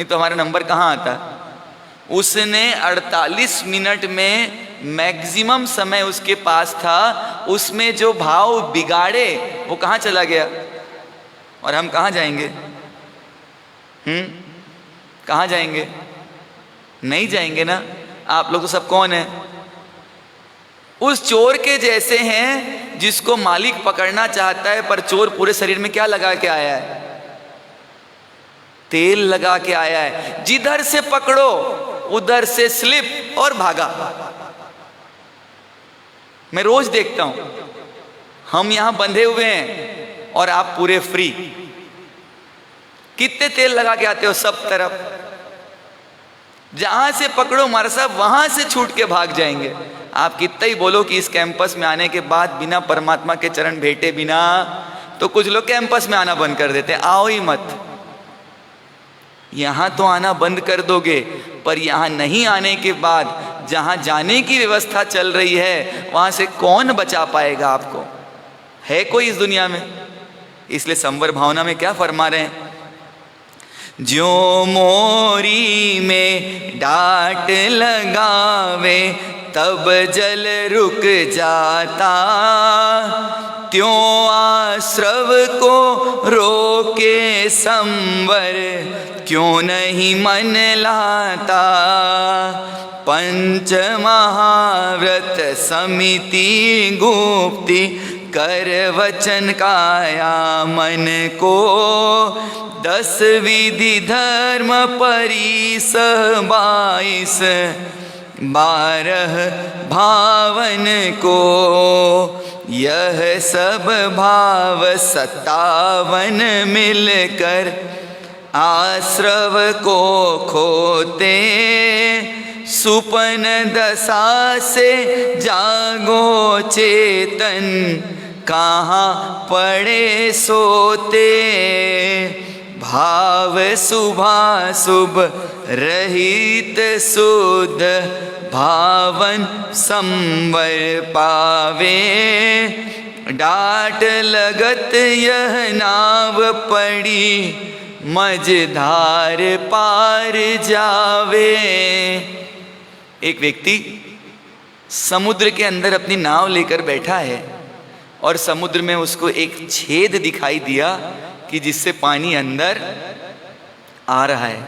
तो हमारा नंबर कहाँ आता? उसने 48 मिनट में मैक्सिमम समय उसके पास था, उसमें जो भाव बिगाड़े वो कहाँ चला गया? और हम कहाँ जाएंगे? कहाँ जाएंगे? नहीं जाएंगे ना। आप लोग तो सब कौन है? उस चोर के जैसे हैं जिसको मालिक पकड़ना चाहता है, पर चोर पूरे शरीर में क्या लगा के आया है? तेल लगा के आया है। जिधर से पकड़ो उधर से स्लिप और भागा। मैं रोज देखता हूं, हम यहां बंधे हुए हैं और आप पूरे फ्री। कितने तेल लगा के आते हो सब तरफ, जहां से पकड़ो हमारा साहब वहां से छूट के भाग जाएंगे। आप कितना ही बोलो कि इस कैंपस में आने के बाद बिना परमात्मा के चरण भेटे बिना, तो कुछ लोग कैंपस में आना बंद कर देते हैं। आओ ही मत। यहां तो आना बंद कर दोगे, पर यहां नहीं आने के बाद जहां जाने की व्यवस्था चल रही है वहां से कौन बचा पाएगा आपको? है कोई इस दुनिया में? इसलिए संवर भावना में क्या फरमा रहे हैं? ज्यों मोरी में डांट लगावे तब जल रुक जाता, त्यों आश्रव को रोके संवर क्यों नहीं मन लाता। पंच महाव्रत समिति गुप्ति कर वचन काया मन को, 10 विधि धर्म परिस 22 12 भावन को। यह सब भाव 57 मिलकर आश्रव को खोते, सुपन दशा से जागो चेतन कहाँ पड़े सोते। भाव शुभाशुभ रहित शुद्ध भावन संवर पावे, डांट लगत यह नाव पड़ी मझधार पार जावे। एक व्यक्ति समुद्र के अंदर अपनी नाव लेकर बैठा है और समुद्र में उसको एक छेद दिखाई दिया कि जिससे पानी अंदर आ रहा है।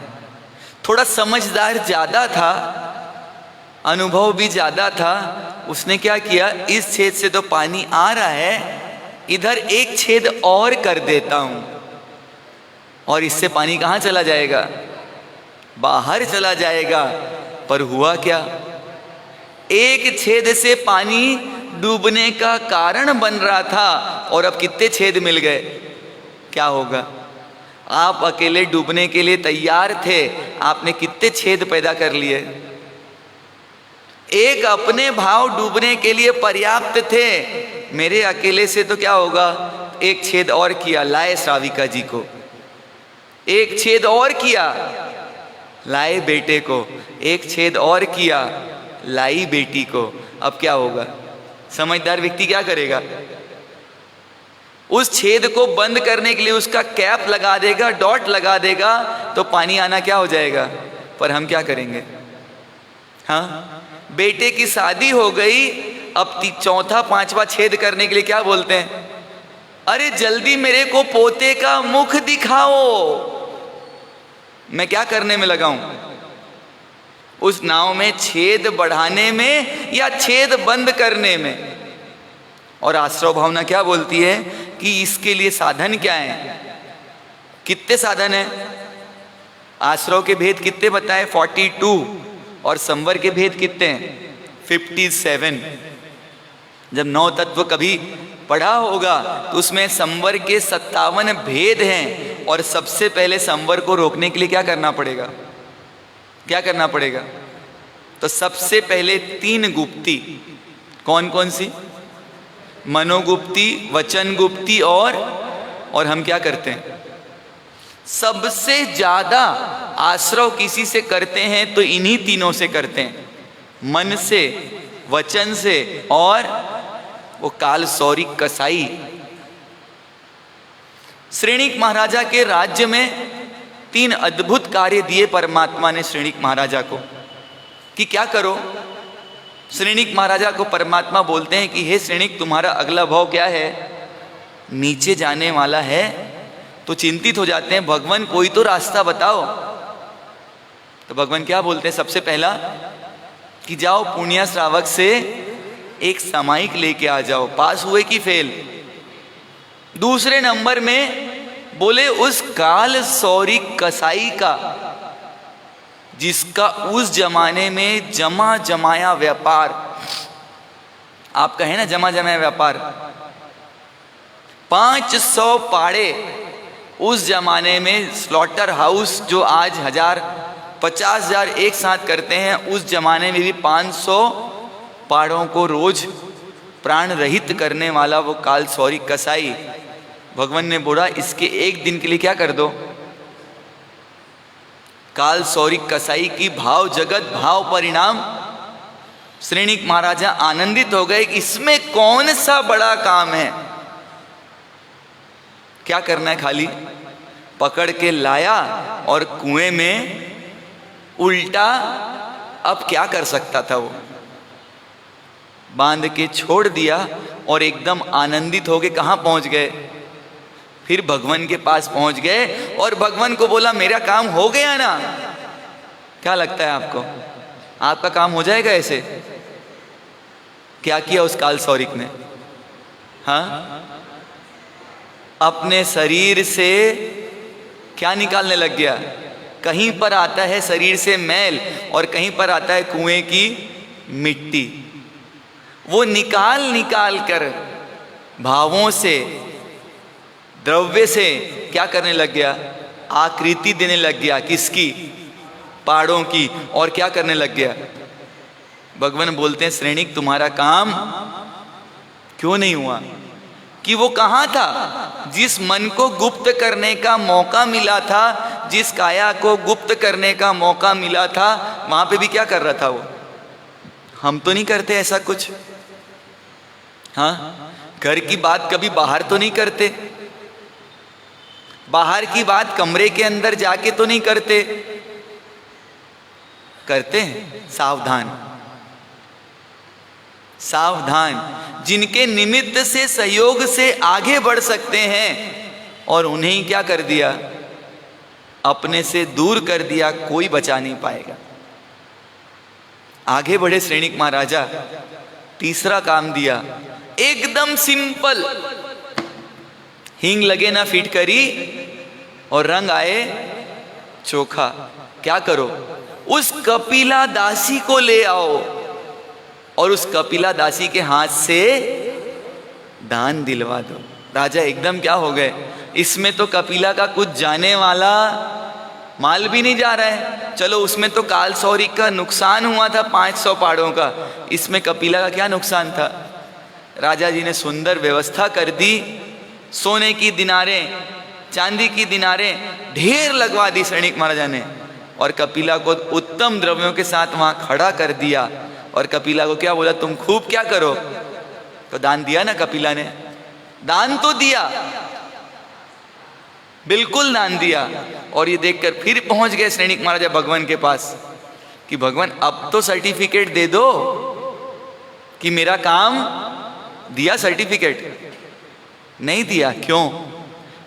थोड़ा समझदार ज्यादा था, अनुभव भी ज्यादा था। उसने क्या किया, इस छेद से तो पानी आ रहा है, इधर एक छेद और कर देता हूं और इससे पानी कहाँ चला जाएगा? बाहर चला जाएगा। पर हुआ क्या? एक छेद से पानी डूबने का कारण बन रहा था और अब कितने छेद मिल गए? क्या होगा? आप अकेले डूबने के लिए तैयार थे, आपने कितने छेद पैदा कर लिए? एक अपने भाव डूबने के लिए पर्याप्त थे, मेरे अकेले से तो क्या होगा? एक छेद और किया, लाए श्राविका जी को। एक छेद और किया, लाए बेटे को, एक छेद और किया, लाई बेटी को। अब क्या होगा? समझदार व्यक्ति क्या करेगा? उस छेद को बंद करने के लिए उसका कैप लगा देगा, डॉट लगा देगा, तो पानी आना क्या हो जाएगा। पर हम क्या करेंगे? हाँ, बेटे की शादी हो गई, अब चौथा पांचवा छेद करने के लिए क्या बोलते हैं? अरे जल्दी मेरे को पोते का मुख दिखाओ। मैं क्या करने में लगा हूं? उस नाव में छेद बढ़ाने में या छेद बंद करने में। और आश्रव भावना क्या बोलती है कि इसके लिए साधन क्या है? कितने साधन है? आश्रव के भेद कितने बताए? 42। और संवर के भेद कितने हैं? 57। जब 9 तत्व कभी पढ़ा होगा तो उसमें संवर के 57 भेद हैं। और सबसे पहले संवर को रोकने के लिए क्या करना पड़ेगा? क्या करना पड़ेगा? तो सबसे पहले 3 गुप्ती। कौन कौन सी? मनोगुप्ती, वचन गुप्ती और हम क्या करते हैं? सबसे ज्यादा आश्रव किसी से करते हैं तो इन्हीं तीनों से करते हैं, मन से, वचन से और वो काल सौरी कसाई। श्रेणिक महाराजा के राज्य में 3 अद्भुत कार्य दिए परमात्मा ने श्रेणिक महाराजा को कि क्या करो। श्रेणिक महाराजा को परमात्मा बोलते हैं कि हे श्रेणिक, तुम्हारा अगला भाव क्या है? नीचे जाने वाला है। तो चिंतित हो जाते हैं, भगवान कोई तो रास्ता बताओ। तो भगवान क्या बोलते हैं? सबसे पहला कि जाओ पुण्य श्रावक से एक सामायिक लेके आ जाओ, पास हुए कि फेल। दूसरे नंबर में बोले उस काल सौरी कसाई का, जिसका उस जमाने में जमा जमाया व्यापार, आप कहें ना जमा जमाया व्यापार, 500 पाड़े उस जमाने में स्लॉटर हाउस जो आज 50,000 एक साथ करते हैं, उस जमाने में भी 500 पाड़ों को रोज प्राण रहित करने वाला वो काल सौरी कसाई। भगवान ने बोला इसके एक दिन के लिए क्या कर दो? काल सौरी कसाई की भाव जगत भाव परिणाम। श्रेणिक महाराजा आनंदित हो गए कि इसमें कौन सा बड़ा काम है, क्या करना है, खाली पकड़ के लाया और कुएं में उल्टा। अब क्या कर सकता था वो? बांध के छोड़ दिया और एकदम आनंदित हो गए। कहाँ पहुंच गए? फिर भगवान के पास पहुंच गए और भगवान को बोला मेरा काम हो गया ना। क्या लगता है आपको, आपका काम हो जाएगा ऐसे? क्या किया उस काल सौरिक ने? हाँ, अपने शरीर से क्या निकालने लग गया? कहीं पर आता है शरीर से मैल और कहीं पर आता है कुएं की मिट्टी। वो निकाल निकाल कर भावों से, द्रव्य से क्या करने लग गया? आकृति देने लग गया। किसकी? पहाड़ों की। और क्या करने लग गया? भगवान बोलते हैं श्रेणिक तुम्हारा काम क्यों नहीं हुआ? कि वो कहाँ था? जिस मन को गुप्त करने का मौका मिला था, जिस काया को गुप्त करने का मौका मिला था, वहां पे भी क्या कर रहा था वो? हम तो नहीं करते ऐसा कुछ। हाँ, घर की बात कभी बाहर तो नहीं करते, बाहर की बात कमरे के अंदर जाके तो नहीं करते। करते हैं। सावधान सावधान। जिनके निमित्त से सहयोग से आगे बढ़ सकते हैं और उन्हें क्या कर दिया? अपने से दूर कर दिया, कोई बचा नहीं पाएगा। आगे बढ़े श्रेणिक महाराजा, तीसरा काम दिया एकदम सिंपल। हींग लगे ना फिटकरी और रंग आए चोखा। क्या करो? उस कपिला दासी को ले आओ और उस कपिला दासी के हाथ से दान दिलवा दो। राजा एकदम क्या हो गए, इसमें तो कपिला का कुछ जाने वाला माल भी नहीं जा रहा है। चलो उसमें तो काल सौरी का नुकसान हुआ था 500 पाड़ों का, इसमें कपिला का क्या नुकसान था? राजा जी ने सुंदर व्यवस्था कर दी। सोने की दिनारें चांदी की दिनारें ढेर लगवा दी सैनिक महाराजा ने, और कपिला को उत्तम द्रव्यों के साथ वहां खड़ा कर दिया। और कपिला को क्या बोला, तुम खूब क्या करो, तो दान दिया ना कपिला ने, दान तो दिया, बिल्कुल दान दिया। और ये देखकर फिर पहुंच गए सैनिक महाराजा भगवान के पास कि भगवान अब तो सर्टिफिकेट दे दो कि मेरा काम दिया। सर्टिफिकेट नहीं दिया, क्यों?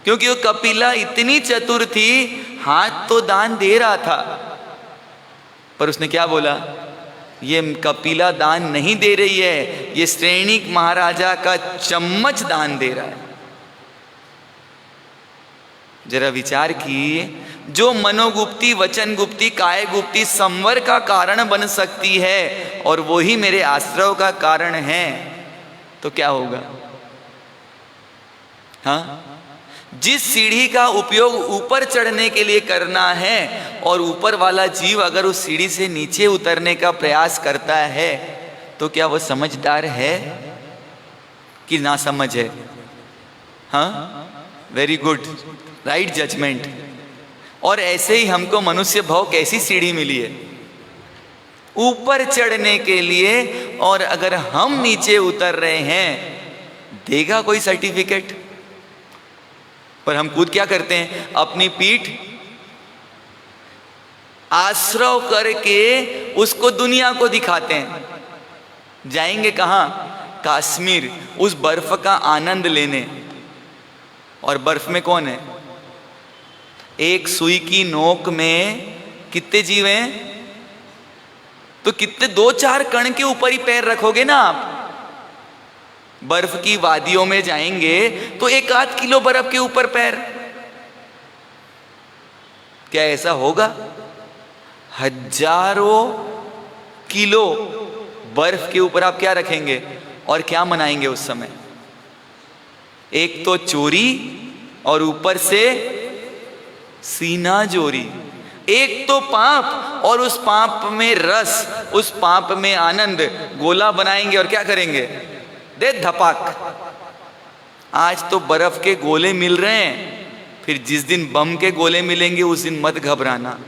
क्योंकि वो कपिला इतनी चतुर थी, हाथ तो दान दे रहा था, पर उसने क्या बोला, ये कपिला दान नहीं दे रही है, ये सैनिक महाराजा का चम्मच दान दे रहा है। जरा विचार किए, जो मनोगुप्ती, वचन गुप्ती, काय गुप्ती संवर का कारण बन सकती है और वो ही मेरे आश्रव का कारण है, तो क्या होगा? हाँ, जिस सीढ़ी का उपयोग ऊपर चढ़ने के लिए करना है और ऊपर वाला जीव अगर उस सीढ़ी से नीचे उतरने का प्रयास करता है, तो क्या वो समझदार है कि ना समझ है? हाँ, वेरी गुड, राइट जजमेंट। और ऐसे ही हमको मनुष्य भाव कैसी सीढ़ी मिली है ऊपर चढ़ने के लिए, और अगर हम नीचे उतर रहे हैं, देगा कोई सर्टिफिकेट? पर हम खुद क्या करते हैं, अपनी पीठ आश्रव करके उसको दुनिया को दिखाते हैं। जाएंगे कहाँ? कश्मीर, उस बर्फ का आनंद लेने। और बर्फ में कौन है? एक सुई की नोक में कितने जीव हैं? तो कितने 2-4 कण के ऊपर ही पैर रखोगे ना आप। बर्फ की वादियों में जाएंगे तो 1-8 किलो बर्फ के ऊपर पैर, क्या ऐसा होगा? हजारों किलो बर्फ के ऊपर आप क्या रखेंगे और क्या मनाएंगे उस समय? एक तो चोरी और ऊपर से सीना जोरी, एक तो पाप और उस पाप में रस, उस पाप में आनंद। गोला बनाएंगे और क्या करेंगे? दे धपाक। आज तो बर्फ के गोले मिल रहे हैं, फिर जिस दिन बम के गोले मिलेंगे उस दिन मत घबराना,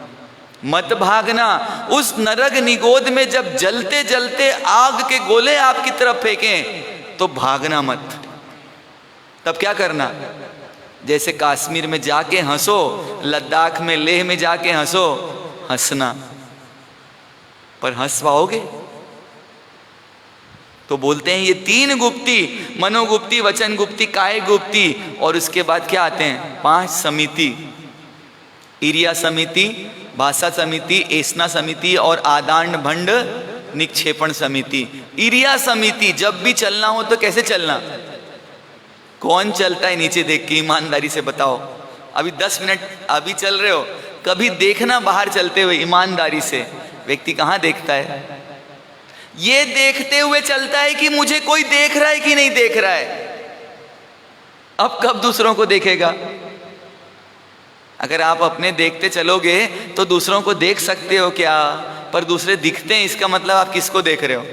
मत भागना। उस नरक निगोद में जब जलते जलते आग के गोले आपकी तरफ फेंकें तो भागना मत। तब क्या करना? जैसे कश्मीर में जाके हंसो, लद्दाख में, लेह में जाके हंसो, हंसना, पर हंस पाओगे? तो बोलते हैं ये 3 गुप्ती, मनोगुप्ती, वचन गुप्ती, काय गुप्ती, और उसके बाद क्या आते हैं? 5 समिति, इरिया समिति, भाषा समिति, एसना समिति और आदान भंड निक्षेपण समिति। इरिया समिति, जब भी चलना हो तो कैसे चलना? कौन चलता है नीचे देख के? ईमानदारी से बताओ। अभी 10 मिनट अभी चल रहे हो, कभी देखना बाहर चलते हुए ईमानदारी से। व्यक्ति कहाँ देखता है? ये देखते हुए चलता है कि मुझे कोई देख रहा है कि नहीं देख रहा है। अब कब दूसरों को देखेगा? अगर आप अपने देखते चलोगे तो दूसरों को देख सकते हो क्या? पर दूसरे दिखते हैं, इसका मतलब आप किसको देख रहे हो?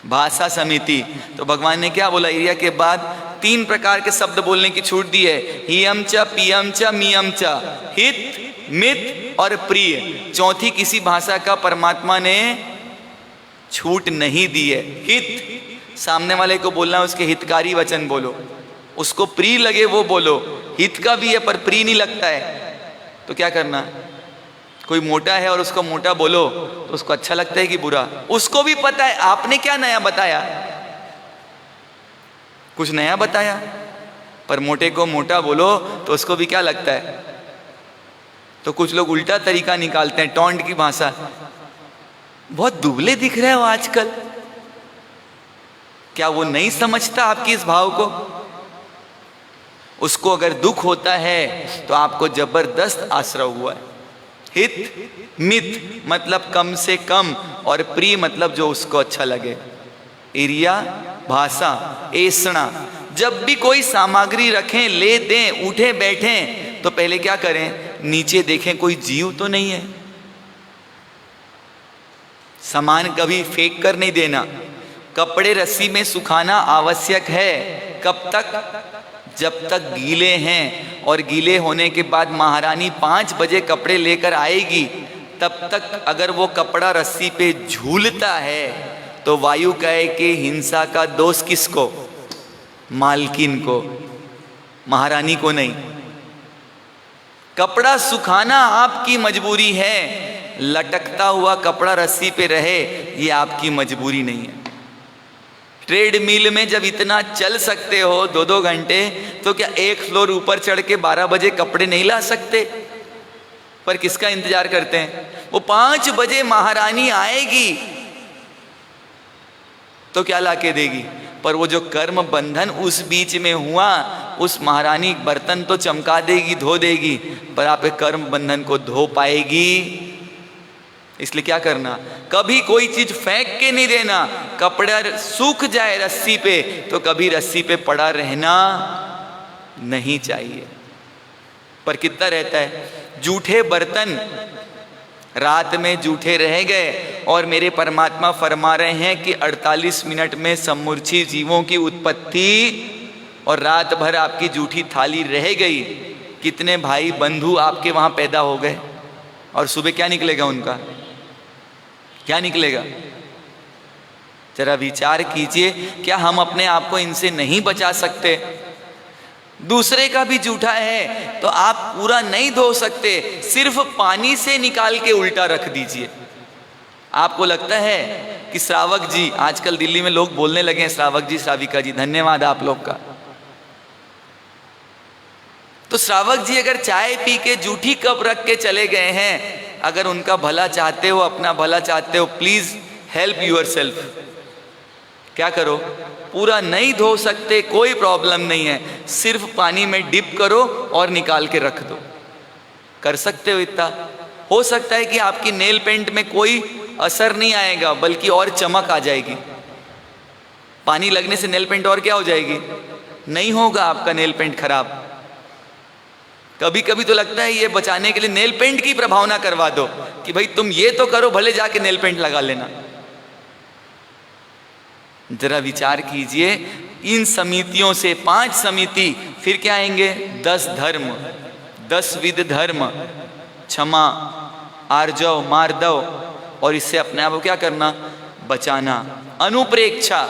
भाषा समिति। तो भगवान ने क्या बोला? इरिया के बाद 3 प्रकार के शब्द बोलने की छूट दी है। हियम च, पियम च, मियम च, हित, मित और प्रिय। चौथी किसी भाषा का परमात्मा ने छूट नहीं दी है। हित, सामने वाले को बोलना, उसके हितकारी वचन बोलो, उसको प्रिय लगे वो बोलो। हित का भी है पर प्रिय नहीं लगता है तो क्या करना? कोई मोटा है और उसको मोटा बोलो तो उसको अच्छा लगता है कि बुरा? उसको भी पता है। आपने क्या नया बताया? कुछ नया बताया, पर मोटे को मोटा बोलो तो उसको भी क्या लगता है? तो कुछ लोग उल्टा तरीका निकालते हैं, टोंट की भाषा। बहुत दुबले दिख रहे हो आजकल, क्या वो नहीं समझता आपकी इस भाव को? उसको अगर दुख होता है तो आपको जबरदस्त आश्रय हुआ है। हित, मित मतलब कम से कम, और प्रिय मतलब जो उसको अच्छा लगे। इरिया, भाषा, एसना, जब भी कोई सामग्री रखें, ले दें, उठे बैठें तो पहले क्या करें? नीचे देखें कोई जीव तो नहीं है। सामान कभी फेंक कर नहीं देना। कपड़े रस्सी में सुखाना आवश्यक है। कब तक? जब तक गीले हैं। और गीले होने के बाद महारानी 5 बजे कपड़े लेकर आएगी, तब तक अगर वो कपड़ा रस्सी पे झूलता है तो वायु कहे कि हिंसा का दोष किसको? मालकिन को, महारानी को नहीं। कपड़ा सुखाना आपकी मजबूरी है, लटकता हुआ कपड़ा रस्सी पे रहे ये आपकी मजबूरी नहीं है। ट्रेडमिल में जब इतना चल सकते हो 2-2 घंटे, तो क्या 1 फ्लोर ऊपर चढ़ के 12 बजे कपड़े नहीं ला सकते? पर किसका इंतजार करते हैं? वो 5 बजे महारानी आएगी तो क्या लाके देगी? पर वो जो कर्म बंधन उस बीच में हुआ, उस महारानी बर्तन तो चमका देगी, धो देगी, पर आप कर्म बंधन को धो पाएगी? इसलिए क्या करना, कभी कोई चीज फेंक के नहीं देना। कपड़ा सूख जाए रस्सी पे तो कभी रस्सी पे पड़ा रहना नहीं चाहिए। पर कितना रहता है? जूठे बर्तन रात में जूठे रह गए और मेरे परमात्मा फरमा रहे हैं कि 48 मिनट में समूर्छी जीवों की उत्पत्ति, और रात भर आपकी जूठी थाली रह गई। कितने भाई बंधु आपके वहां पैदा हो गए और सुबह क्या निकलेगा उनका? क्या निकलेगा? जरा विचार कीजिए, क्या हम अपने आप को इनसे नहीं बचा सकते? दूसरे का भी जूठा है तो आप पूरा नहीं धो सकते, सिर्फ पानी से निकाल के उल्टा रख दीजिए। आपको लगता है कि श्रावक जी, आजकल दिल्ली में लोग बोलने लगे हैं श्रावक जी, श्राविका जी, धन्यवाद आप लोग का। तो श्रावक जी अगर चाय पी के जूठी कप रख के चले गए हैं, अगर उनका भला चाहते हो, अपना भला चाहते हो, प्लीज हेल्प यूरसेल्फ। क्या करो? पूरा नहीं धो सकते, कोई प्रॉब्लम नहीं है, सिर्फ पानी में डिप करो और निकाल के रख दो। कर सकते हो इतना? हो सकता है कि आपकी नेल पेंट में कोई असर नहीं आएगा, बल्कि और चमक आ जाएगी। पानी लगने से नेल पेंट और क्या हो जाएगी? नहीं होगा आपका नेल पेंट खराब। कभी कभी तो लगता है ये बचाने के लिए नेल पेंट की प्रभावना करवा दो कि भाई तुम ये तो करो, भले जाके नेल पेंट लगा लेना। जरा विचार कीजिए, इन समितियों से 5 समिति, फिर क्या आएंगे? 10 धर्म, 10 विध धर्म, क्षमा, आर्जव, मार्दव, और इससे अपने आप को क्या करना? बचाना। अनुप्रेक्षा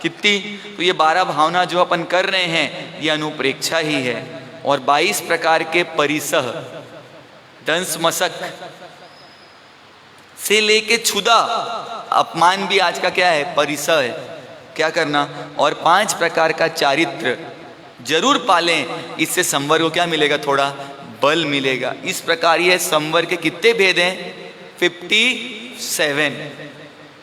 कितनी? तो ये 12 भावना जो अपन कर रहे हैं ये अनुप्रेक्षा ही है। और 22 प्रकार के परिसह, दंस मसक से लेके क्षुधा, अपमान भी आज का क्या है? परिसह है। क्या करना? और 5 प्रकार का चारित्र जरूर पालें, इससे संवर को क्या मिलेगा? थोड़ा बल मिलेगा। इस प्रकार ये संवर के कितने भेद हैं?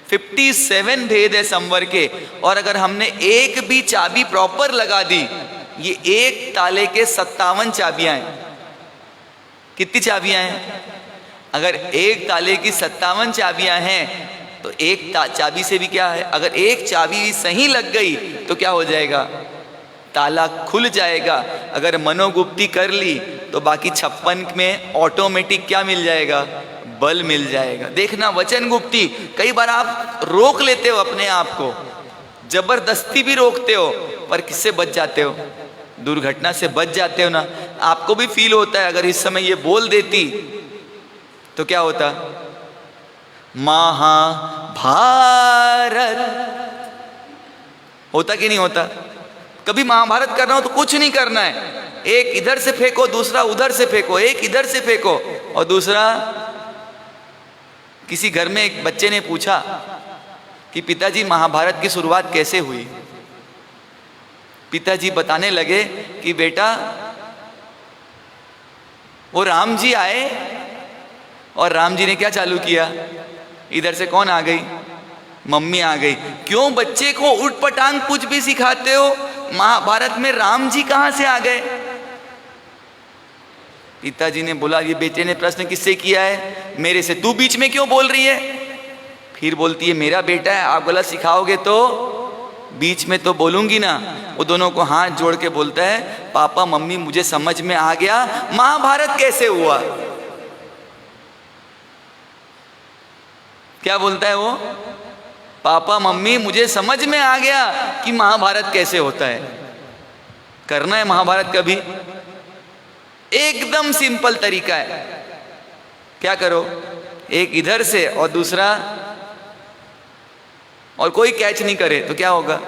57 भेद है संवर के। और अगर हमने एक भी चाबी प्रॉपर लगा दी, ये एक ताले के 57 चाबियां हैं। कितनी चाबियां हैं? अगर एक ताले की 57 चाबियां हैं तो एक चाबी से भी क्या है? अगर एक चाबी भी सही लग गई तो क्या हो जाएगा? ताला खुल जाएगा। अगर मनोगुप्ती कर ली तो बाकी 56 में ऑटोमेटिक क्या मिल जाएगा? बल मिल जाएगा। देखना, वचन गुप्ती कई बार आप रोक लेते हो अपने आप को, जबरदस्ती भी रोकते हो, पर किससे बच जाते हो? दुर्घटना से बच जाते हो ना। आपको भी फील होता है अगर इस समय ये बोल देती तो क्या होता? महाभारत होता कि नहीं होता? कभी महाभारत करना हो तो कुछ नहीं करना है, एक इधर से फेंको, दूसरा उधर से फेंको, एक इधर से फेंको और दूसरा। किसी घर में एक बच्चे ने पूछा कि पिताजी महाभारत की शुरुआत कैसे हुई? पिताजी बताने लगे कि बेटा वो राम जी आए और राम जी ने क्या चालू किया? इधर से कौन आ गई? मम्मी आ गई। क्यों बच्चे को उठपटांग कुछ भी सिखाते हो? महाभारत में राम जी कहां से आ गए? पिताजी ने बोला, ये बेटे ने प्रश्न किससे किया है? मेरे से। तू बीच में क्यों बोल रही है? फिर बोलती है मेरा बेटा है, आप गलत सिखाओगे तो बीच में तो बोलूंगी ना। वो दोनों को हाथ जोड़ के बोलता है, पापा मम्मी मुझे समझ में आ गया महाभारत कैसे हुआ। क्या बोलता है वो? पापा मम्मी मुझे समझ में आ गया कि महाभारत कैसे होता है। करना है महाभारत कभी? एकदम सिंपल तरीका है। क्या करो, एक इधर से और दूसरा, और कोई कैच नहीं करे तो क्या होगा?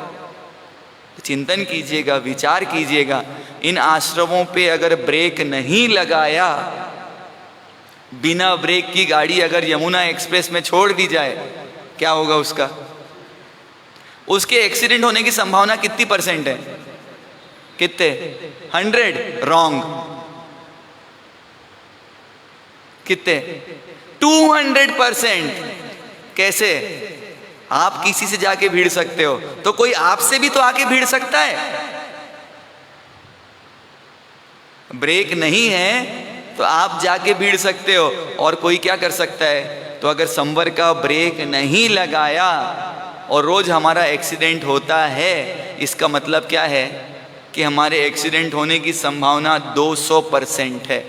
चिंतन कीजिएगा, विचार कीजिएगा। इन आश्रमों पे अगर ब्रेक नहीं लगाया, बिना ब्रेक की गाड़ी अगर यमुना एक्सप्रेस में छोड़ दी जाए, क्या होगा उसका? उसके एक्सीडेंट होने की संभावना कितनी % है? कितने? 100? रॉन्ग। कितने? 200%। कैसे? आप किसी से जाके भिड़ सकते हो तो कोई आपसे भी तो आके भिड़ सकता है। ब्रेक नहीं है तो आप जाके भिड़ सकते हो, और कोई क्या कर सकता है? तो अगर संवर का ब्रेक नहीं लगाया और रोज हमारा एक्सीडेंट होता है, इसका मतलब क्या है कि हमारे एक्सीडेंट होने की संभावना 200% है।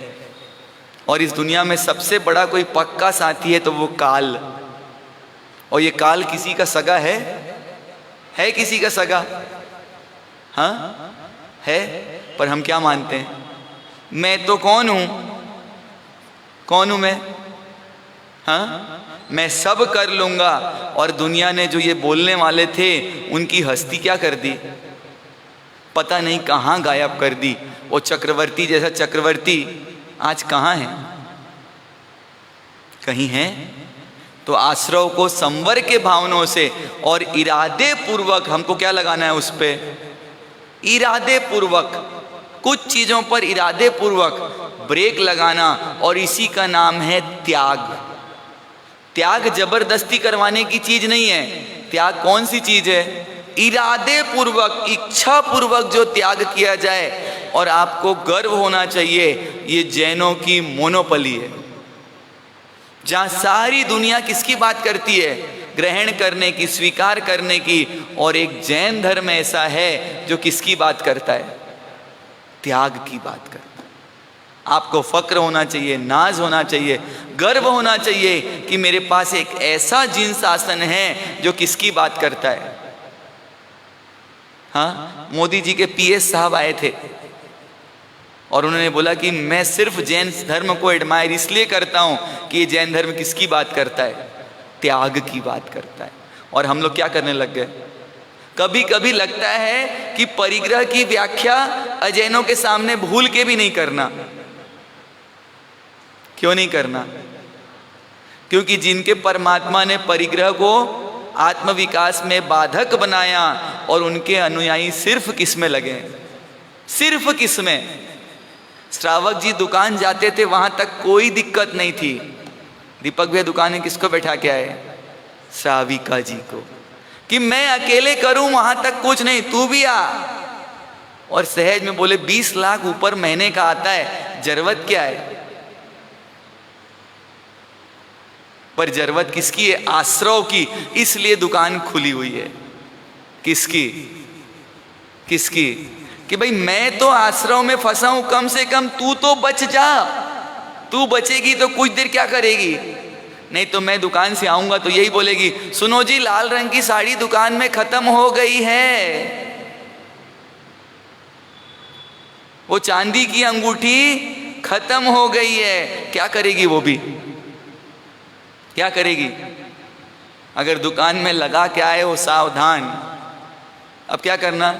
और इस दुनिया में सबसे बड़ा कोई पक्का साथी है तो वो काल। और ये काल किसी का सगा है? है किसी का सगा? हाँ है। पर हम क्या मानते हैं? मैं तो कौन हूं? कौन हूं मैं? हाँ, मैं सब कर लूंगा। और दुनिया ने जो ये बोलने वाले थे उनकी हस्ती क्या कर दी? पता नहीं कहाँ गायब कर दी। वो चक्रवर्ती जैसा चक्रवर्ती आज कहाँ है? कहीं है? तो आश्रव को संवर के भावनों से और इरादे पूर्वक हमको क्या लगाना है उस पे? इरादे पूर्वक, कुछ चीजों पर इरादे पूर्वक ब्रेक लगाना, और इसी का नाम है त्याग। त्याग जबरदस्ती करवाने की चीज नहीं है। त्याग कौन सी चीज है? इरादे पूर्वक, इच्छा पूर्वक जो त्याग किया जाए। और आपको गर्व होना चाहिए, ये जैनों की मोनोपोली है। जहां सारी दुनिया किसकी बात करती है? ग्रहण करने की, स्वीकार करने की। और एक जैन धर्म ऐसा है जो किसकी बात करता है? त्याग की बात करता है। आपको फक्र होना चाहिए, नाज होना चाहिए, गर्व होना चाहिए कि मेरे पास एक ऐसा जिन शासन है जो किसकी बात करता है। हाँ, मोदी जी के PS साहब आए थे और उन्होंने बोला कि मैं सिर्फ जैन धर्म को एडमायर इसलिए करता हूं कि ये जैन धर्म किसकी बात करता है? त्याग की बात करता है। और हम लोग क्या करने लग गए? कभी कभी लगता है कि परिग्रह की व्याख्या अजैनों के सामने भूल के भी नहीं करना। क्यों नहीं करना? क्योंकि जिनके परमात्मा ने परिग्रह को आत्मविकास में बाधक बनाया और उनके अनुयायी सिर्फ किस में लगे? सिर्फ किस में? श्रावक जी दुकान जाते थे, वहां तक कोई दिक्कत नहीं थी। दीपक भैया दुकान में किसको बैठा के आए? श्राविका जी को, कि मैं अकेले करूं वहां तक कुछ नहीं, तू भी आ। और सहज में बोले 20 लाख ऊपर महीने का आता है, जरूरत क्या है? पर जरूरत किसकी है? आश्रव की। इसलिए दुकान खुली हुई है। किसकी? किसकी? कि भाई मैं तो आश्रव में फंसा हूं, कम से कम तू तो बच जा। तू बचेगी तो कुछ देर क्या करेगी? नहीं तो मैं दुकान से आऊंगा तो यही बोलेगी, सुनो जी लाल रंग की साड़ी दुकान में खत्म हो गई है, वो चांदी की अंगूठी खत्म हो गई है। क्या करेगी वो भी? क्या करेगी? अगर दुकान में लगा के आए हो सावधान। अब क्या करना?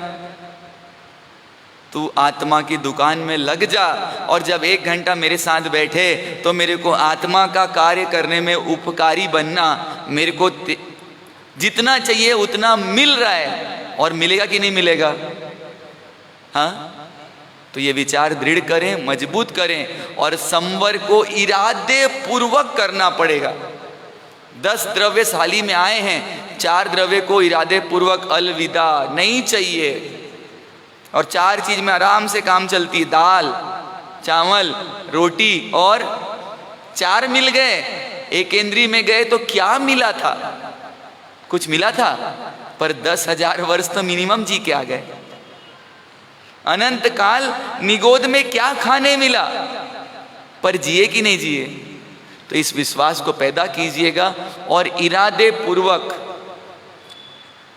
तू आत्मा की दुकान में लग जा, और जब 1 घंटा मेरे साथ बैठे तो मेरे को आत्मा का कार्य करने में उपकारी बनना। मेरे को जितना चाहिए उतना मिल रहा है, और मिलेगा कि नहीं मिलेगा? हाँ, तो ये विचार दृढ़ करें, मजबूत करें, और संवर को इरादे पूर्वक करना पड़ेगा। 10 द्रव्य थाली में आए हैं, 4 द्रव्य को इरादे पूर्वक अलविदा नहीं चाहिए। और 4 चीज में आराम से काम चलती है, दाल, चावल, रोटी, और 4 मिल गए। एकेंद्री में गए तो क्या मिला था? कुछ मिला था, पर 10,000 वर्ष तो मिनिमम जी के आ गए। अनंत काल निगोद में क्या खाने मिला, पर जिए कि नहीं जिए? तो इस विश्वास को पैदा कीजिएगा, और इरादे पूर्वक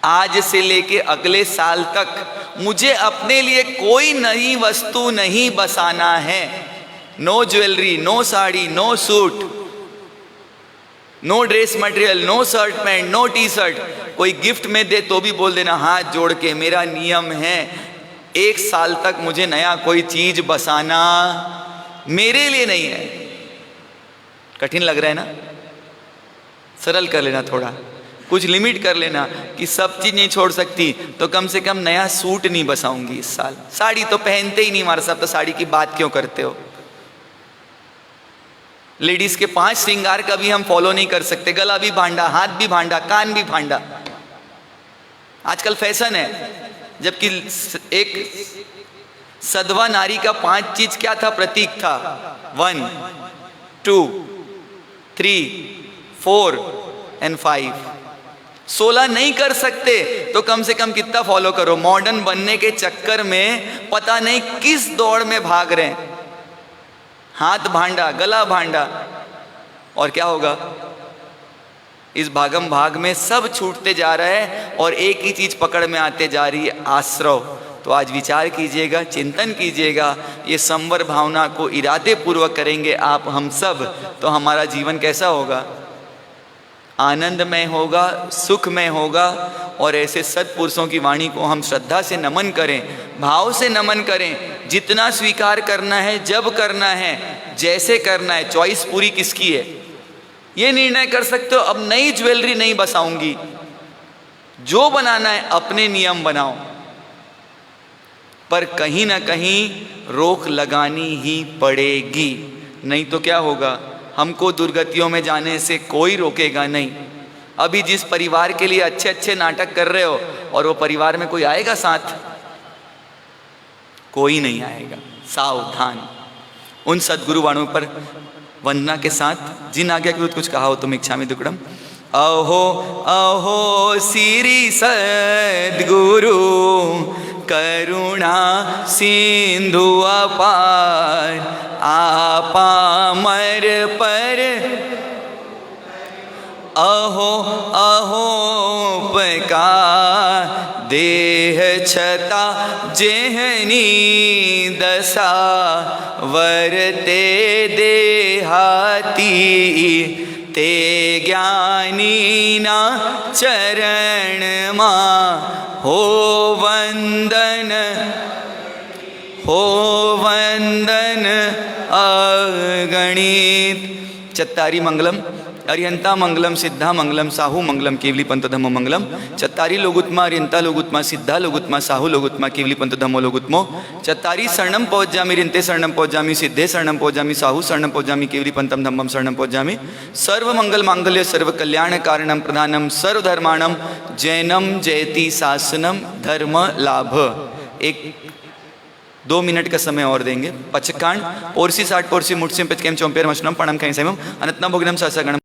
आज से लेके अगले साल तक मुझे अपने लिए कोई नई वस्तु नहीं बसाना है। No jewellery, no sari, no suit, no dress material, no shirt pant, no T shirt. कोई गिफ्ट में दे तो भी बोल देना हाथ जोड़ के मेरा नियम है 1 साल तक मुझे नया कोई चीज बसाना मेरे लिए नहीं है। कठिन लग रहा है ना? सरल कर लेना, थोड़ा कुछ लिमिट कर लेना कि सब चीज नहीं छोड़ सकती तो कम से कम नया सूट नहीं बसाऊंगी इस साल। साड़ी तो पहनते ही नहीं हमारे साथ, तो साड़ी की बात क्यों करते हो? लेडीज के 5 श्रृंगार का भी हम फॉलो नहीं कर सकते। गला भी भांडा, हाथ भी भांडा, कान भी भांडा, आजकल फैशन है। जबकि एक सधवा नारी का 5 चीज क्या था? प्रतीक था। 1, 2, 3, 4 and 5। 16 नहीं कर सकते तो कम से कम कितना फॉलो करो? मॉडर्न बनने के चक्कर में पता नहीं किस दौड़ में भाग रहे हैं। हाथ भांडा, गला भांडा, और क्या होगा? इस भागम भाग में सब छूटते जा रहा है और एक ही चीज पकड़ में आते जा रही है, आश्रव। तो आज विचार कीजिएगा, चिंतन कीजिएगा, ये संवर भावना को इरादे पूर्वक करेंगे आप हम सब, तो हमारा जीवन कैसा होगा? आनंदमय होगा, सुखमय होगा। और ऐसे सत्पुरुषों की वाणी को हम श्रद्धा से नमन करें, भाव से नमन करें। जितना स्वीकार करना है, जब करना है, जैसे करना है, चॉइस पूरी किसकी है? ये निर्णय कर सकते हो अब नई ज्वेलरी नहीं बसाऊंगी, जो बनाना है अपने नियम बनाओ, पर कहीं ना कहीं रोक लगानी ही पड़ेगी। नहीं तो क्या होगा? हमको दुर्गतियों में जाने से कोई रोकेगा नहीं। अभी जिस परिवार के लिए अच्छे अच्छे नाटक कर रहे हो और वो परिवार में कोई आएगा साथ? कोई नहीं आएगा। सावधान। उन सद्गुरु वाणों पर वंदना के साथ जिन आज्ञा के कुछ कहा हो तुम इच्छामि दुक्कडम। अहो अहो श्री सद्गुरु करुणा सिंधु अपार, आपामर पर अहो अहो पकार, देह छता जेहनी दशा, वरते देहाती ते ज्ञानी ना चरण मा, हो वंदन अगणित। चत्तारी मंगलम, अरिहंता मंगलम, सिद्धा मंगलम, साहू मंगलम, केवली पंथ धम्मो मंगलम। चत्तारी लोगुत्मा, अरिहंता लोगुत्मा, सिद्धा लोगुत्मा, साहू लोगुत्मा, केवली पंथ धम्मो लोगुत्मो। चत्तारी शरणम पहुँचामी, रिंते शरणम पहुँचामी, सिद्धे शरणम पहुँचामी, साहू शरणम पहुँचामी, केवली पंथम धम्मम शरणम पहुँचामी। सर्व मंगल मांगल्य सर्व कल्याण कारणम प्रधानम सर्वधर्माणम जैनम जयति शासनम धर्म लाभ। 2 मिनट का समय और देंगे। पचकांड पोरसी 60 पोरसी मुठसिम पिचकेम चौंपेर मशनम पणम खाई सेमम अनतना भोगनम सहसा गणम।